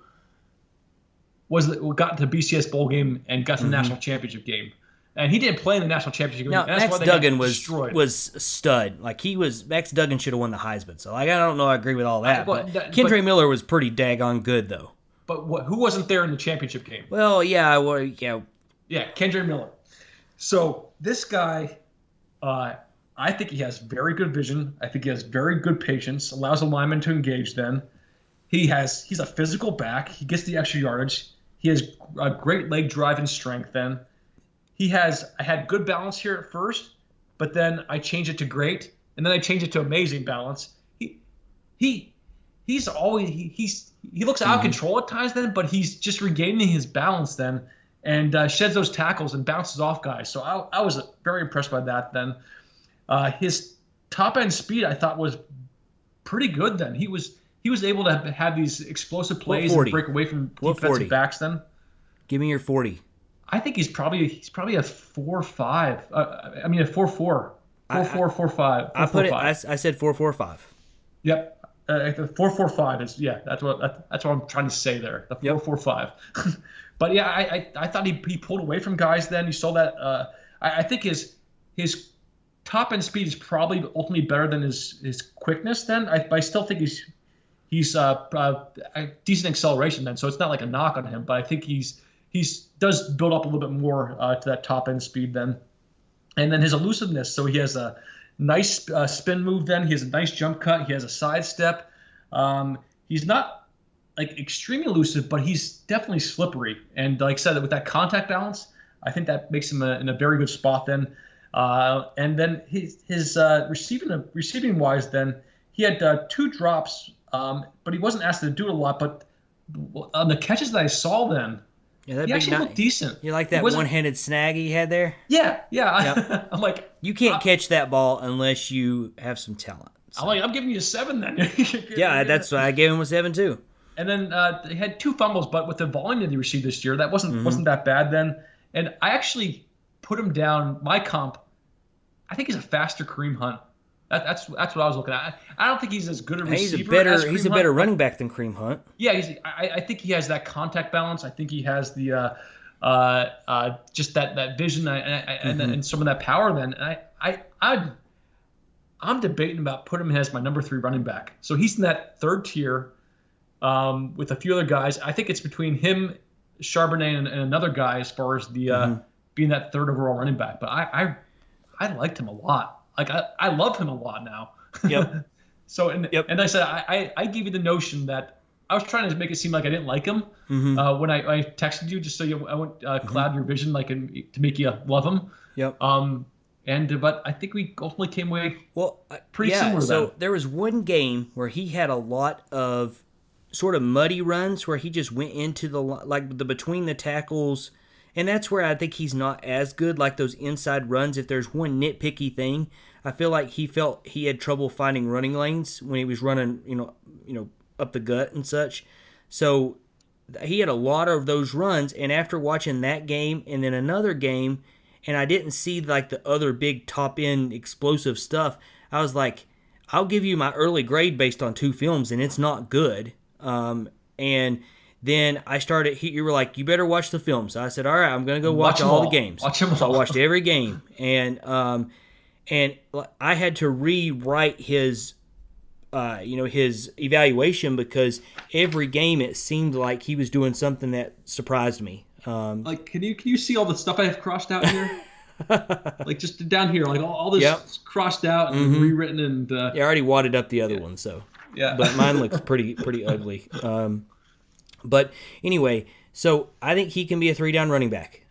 got to the BCS bowl game and got to the national championship game. And he didn't play in the national championship game. Now, Max Duggan was a stud. Max Duggan should have won the Heisman. So I don't know I agree with all that. But Kendre Miller was pretty daggone good, though. But who wasn't there in the championship game? Well, yeah. Yeah, Kendre Miller. So this guy, I think he has very good vision. I think he has very good patience, allows a lineman to engage then. He's a physical back. He gets the extra yardage. He has a great leg drive and strength then. I had good balance here at first, but then I changed it to great, and then I changed it to amazing balance. He looks out of control at times then, but he's just regaining his balance then, and sheds those tackles and bounces off guys. So I was very impressed by that then. His top end speed I thought was pretty good then. He was able to have these explosive plays and break away from defensive backs then. Give me your 40. I think he's probably a 4.5. I mean a 4.4. 4.4, 4.5. I said 4.45. Yep. The 4.45 is that's what I'm trying to say there. The 4.45. But yeah, I thought he pulled away from guys then. You saw that. I think his top end speed is probably ultimately better than his quickness then. But I still think he's a decent acceleration then. So it's not like a knock on him, but I think he does build up a little bit more to that top end speed then. And then his elusiveness. So he has a nice spin move then. He has a nice jump cut. He has a sidestep. He's not extremely elusive, but he's definitely slippery. And like I said, with that contact balance, I think that makes him in a very good spot then. And then his receiving wise then, he had 2 drops, but he wasn't asked to do it a lot. But on the catches that I saw then, he actually looked decent. You like that one-handed snag he had there? Yeah. Yep. I'm like, you can't catch that ball unless you have some talent. So. I'm giving you a 7 then. That's why I gave him a 7 too. And then they had 2 fumbles, but with the volume that he received this year, that wasn't that bad then. And I actually put him down. My comp, I think he's a faster Kareem Hunt. That's what I was looking at. I don't think he's as good a receiver. He's a better running back than Kareem Hunt. Yeah, I think he has that contact balance. I think he has the just that vision and some of that power. Then I'm debating about putting him as my number 3 running back. So he's in that third tier with a few other guys. I think it's between him, Charbonnet, and another guy as far as the being that third overall running back. But I liked him a lot. I love him a lot now. Yep. So and I said I gave you the notion that I was trying to make it seem like I didn't like him when I texted you just so I wouldn't cloud your vision to make you love him. Yep. But I think we ultimately came away pretty similar. So there was one game where he had a lot of sort of muddy runs where he just went into the between the tackles. And that's where I think he's not as good, like those inside runs. If there's one nitpicky thing, I feel like he felt he had trouble finding running lanes when he was running, up the gut and such. So he had a lot of those runs, and after watching that game and then another game, and I didn't see like the other big top-end explosive stuff, I was like, I'll give you my early grade based on 2 films, and it's not good. And then I started, you were like, you better watch the films. So I said, all right, I'm going to go watch all the games. Watch them all. So I watched every game. And I had to rewrite his his evaluation because every game it seemed like he was doing something that surprised me. Like, can you see all the stuff I have crossed out here? Like just down here, like all this crossed out and rewritten, and I already wadded up the other one, so but mine looks pretty ugly. But anyway, so I think he can be a 3-down running back.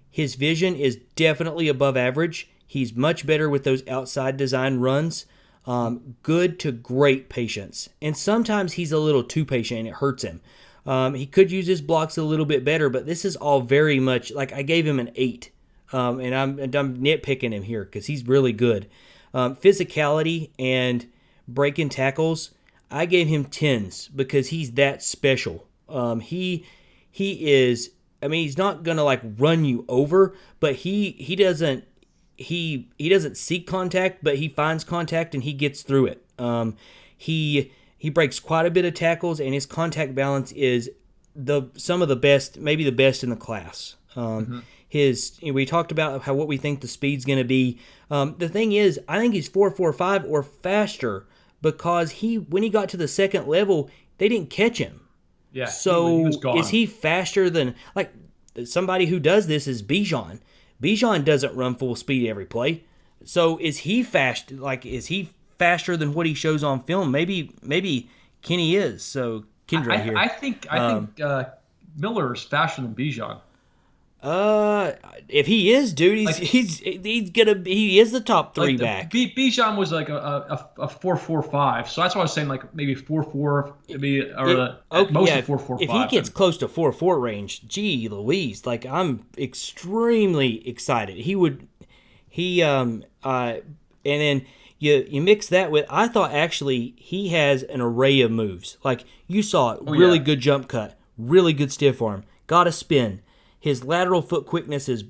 His vision is definitely above average. He's much better with those outside design runs. Good to great patience, and sometimes he's a little too patient and it hurts him. He could use his blocks a little bit better, but this is all very much like I gave him an 8, and I'm nitpicking him here because he's really good. Physicality and breaking tackles, I gave him 10s because he's that special. He is. I mean, he's not gonna like run you over, but he doesn't seek contact, but he finds contact and he gets through it. He breaks quite a bit of tackles, and his contact balance is some of the best, maybe the best in the class. We talked about what we think the speed's going to be. The thing is, I think he's 4.45 or faster because when he got to the second level, they didn't catch him. Yeah. So he was gone. Is he faster than like somebody who does this is Bijan? Bijan doesn't run full speed every play. So is he fast? Like, is he faster than what he shows on film? Maybe Kenny is. So Kendre here. I think Miller is faster than Bijan. If he is, dude, he is the top 3 back. Bijan was like a 4.45, so that's why I was saying like maybe 4.4, maybe mostly 4.45. If he gets close to 4.4 range, gee Louise, like I'm extremely excited. And then you mix that with, I thought actually he has an array of moves. Like you saw it, really good jump cut, really good stiff arm, got a spin. His lateral foot quickness is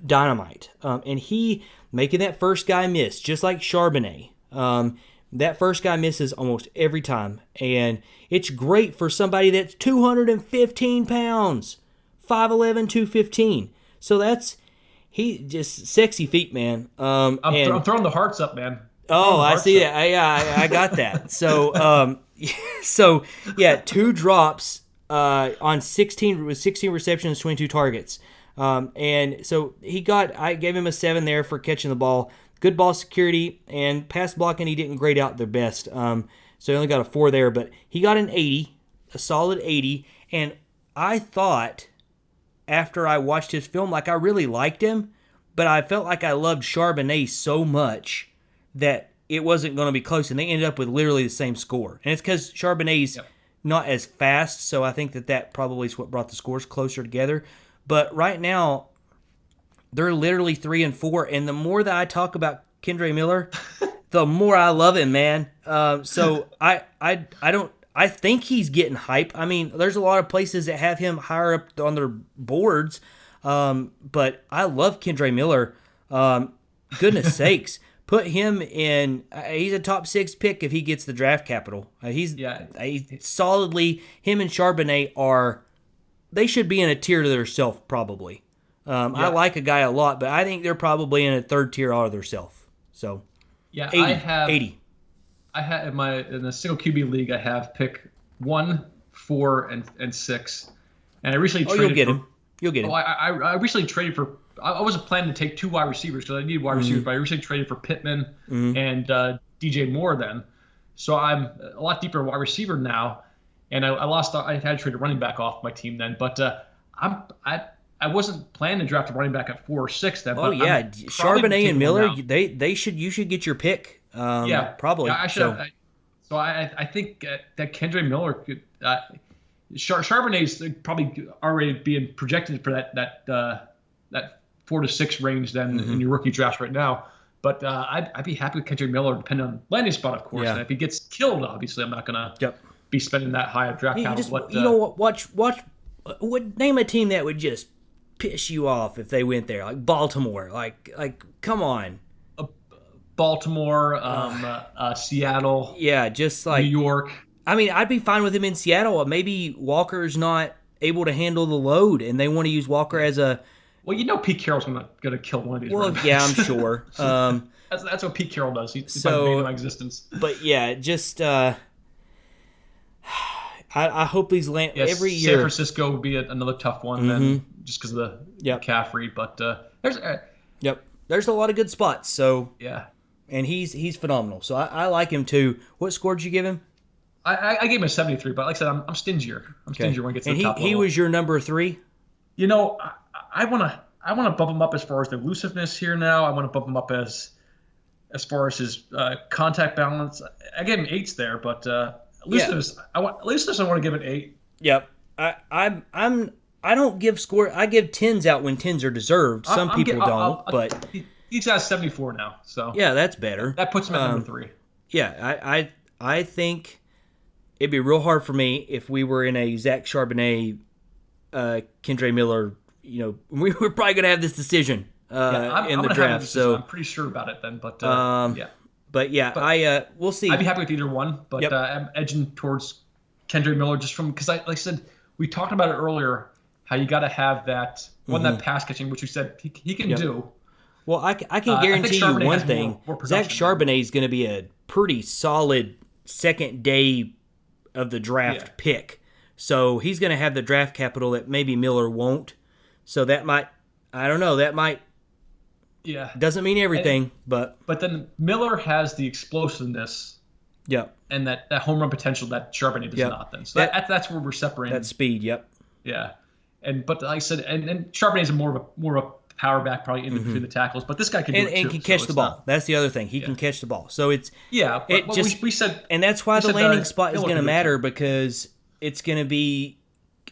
dynamite. And he making that first guy miss, just like Charbonnet. That first guy misses almost every time. And it's great for somebody that's 215 pounds, 5'11", 215. So he just sexy feet, man. I'm throwing the hearts up, man. Oh, I see that. I got that. So, 2 drops on 16 receptions, 22 targets. And so I gave him a 7 there for catching the ball. Good ball security and pass blocking. He didn't grade out the best. So he only got a 4 there, but he got an 80, a solid 80. And I thought after I watched his film, like I really liked him, but I felt like I loved Charbonnet so much that it wasn't going to be close, and they ended up with literally the same score. And it's because Charbonnet's not as fast, so I think that probably is what brought the scores closer together. But right now, they're literally 3 and 4, and the more that I talk about Kendre Miller, the more I love him, man. So I think he's getting hype. I mean, there's a lot of places that have him higher up on their boards, but I love Kendre Miller. Goodness sakes. Put him in. He's a top 6 pick if he gets the draft capital. He's solidly. Him and Charbonnet they should be in a tier to themselves probably. I like a guy a lot, but I think they're probably in a 3rd tier all of themselves. So 80, I have in the single QB league. I have pick 1, 4, and 6, and I recently traded. You'll get him. I recently traded for. I wasn't planning to take 2 wide receivers because I needed wide receivers, but I recently traded for Pittman and DJ Moore then. So I'm a lot deeper in wide receiver now, and I had to trade a running back off my team then. But I wasn't planning to draft a running back at 4 or 6 then. Charbonnet and Miller, you should get your pick. Probably. Yeah, I should. So I think that Kendre Miller could. Charbonnet's probably already being projected for that 4 to 6 range then in your rookie draft right now. But I'd be happy with Kendre Miller, depending on landing spot, of course. Yeah. And if he gets killed, obviously, I'm not gonna be spending that high of draft capital. Name a team that would just piss you off if they went there, like Baltimore. Like come on. Baltimore, Seattle. Yeah, just like New York. I mean, I'd be fine with him in Seattle. Maybe Walker's not able to handle the load, and they want to use Walker as a. Well, Pete Carroll's gonna kill one of these. Well, yeah, I'm sure. That's what Pete Carroll does. He's my existence. But yeah, just I hope these land every year. San Francisco would be another tough one then, just because of the McCaffrey. But there's a lot of good spots. So yeah, and he's phenomenal. So I like him too. What score did you give him? I gave him a 73, but like I said, I'm stingier. I'm stingier when it gets to the top level. He was your number 3? I want to bump him up as far as the elusiveness here now. I want to bump him up as far as his contact balance. I gave him 8s there, but elusiveness, I want to give it 8. Yep. I don't give score. I give 10s out when 10s are deserved. Some people don't, but he's got 74 now. So yeah, that's better. That puts him at number 3. Yeah, I think it'd be real hard for me if we were in a Zach Charbonnet, Kendre Miller. We were probably going to have this decision in the draft. So I'm pretty sure about it then. But yeah. But we'll see. I'd be happy with either one, but I'm edging towards Kendre Miller just because like I said, we talked about it earlier, how you got to have that that pass catching, which you said he can do. Well, I can guarantee you one thing: Zach Charbonnet is going to be a pretty solid second day of the draft pick. So he's going to have the draft capital that maybe Miller won't. So that might, I don't know, doesn't mean everything, but then Miller has the explosiveness, and that home run potential that Charbonnet does not. Then so that's where we're separating. That speed, yeah, but like I said, and Charbonnet is more of a power back probably in between the tackles, but this guy can do it too, and can catch the ball. That's the other thing. He can catch the ball. So it's we said, and that's why the landing spot is going to matter because it's going to be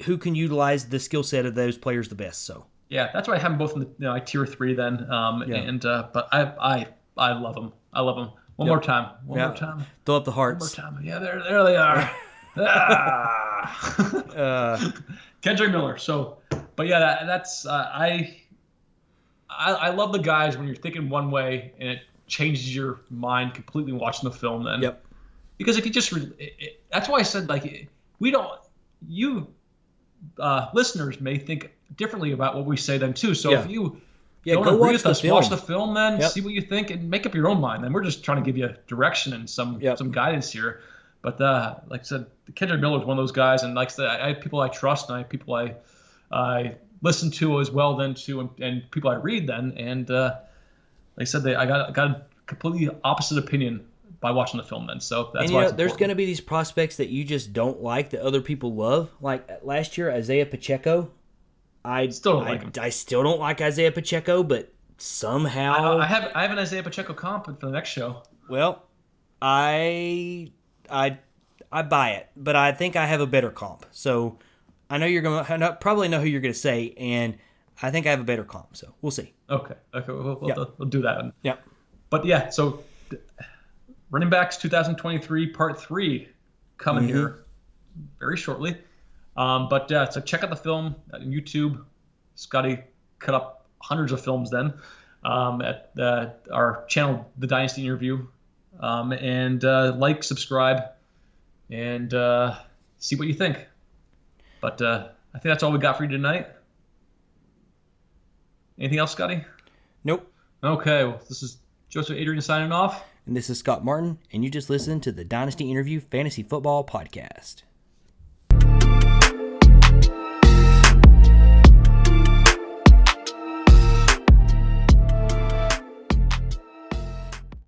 who can utilize the skill set of those players the best. So yeah, that's why I have them both in the tier 3 then. But I love them. I love them. One more time. Fill up the hearts. One more time. Yeah, there they are. Kendre Miller. So, but yeah, that's I love the guys when you're thinking one way and it changes your mind completely watching the film. Then, because if you just that's why I said listeners may think differently about what we say then too. So if you don't agree with us, watch the film then, see what you think, and make up your own mind. Then we're just trying to give you direction and some guidance here. But like I said, Kendre Miller is one of those guys, and like I said, I have people I trust, and I have people I listen to as well then too, and people I read then. And like I said, I got a completely opposite opinion by watching the film then. So that's why there's going to be these prospects that you just don't like that other people love. Like last year, Isaiah Pacheco. I still don't like him. I still don't like Isaiah Pacheco, but somehow I have an Isaiah Pacheco comp for the next show. Well, I buy it, but I think I have a better comp. So I know you're going to probably know who you're going to say, and I think I have a better comp. So we'll see. Okay, we'll do that. Yeah. But yeah, so running backs 2023 part 3 coming here very shortly. So check out the film on YouTube. Scotty cut up hundreds of films then at our channel, The Dynasty Interview. And like, subscribe, and see what you think. But I think that's all we got for you tonight. Anything else, Scotty? Nope. Okay, well, this is Joseph Adrian signing off. And this is Scott Martin, and you just listened to the Dynasty Interview Fantasy Football Podcast.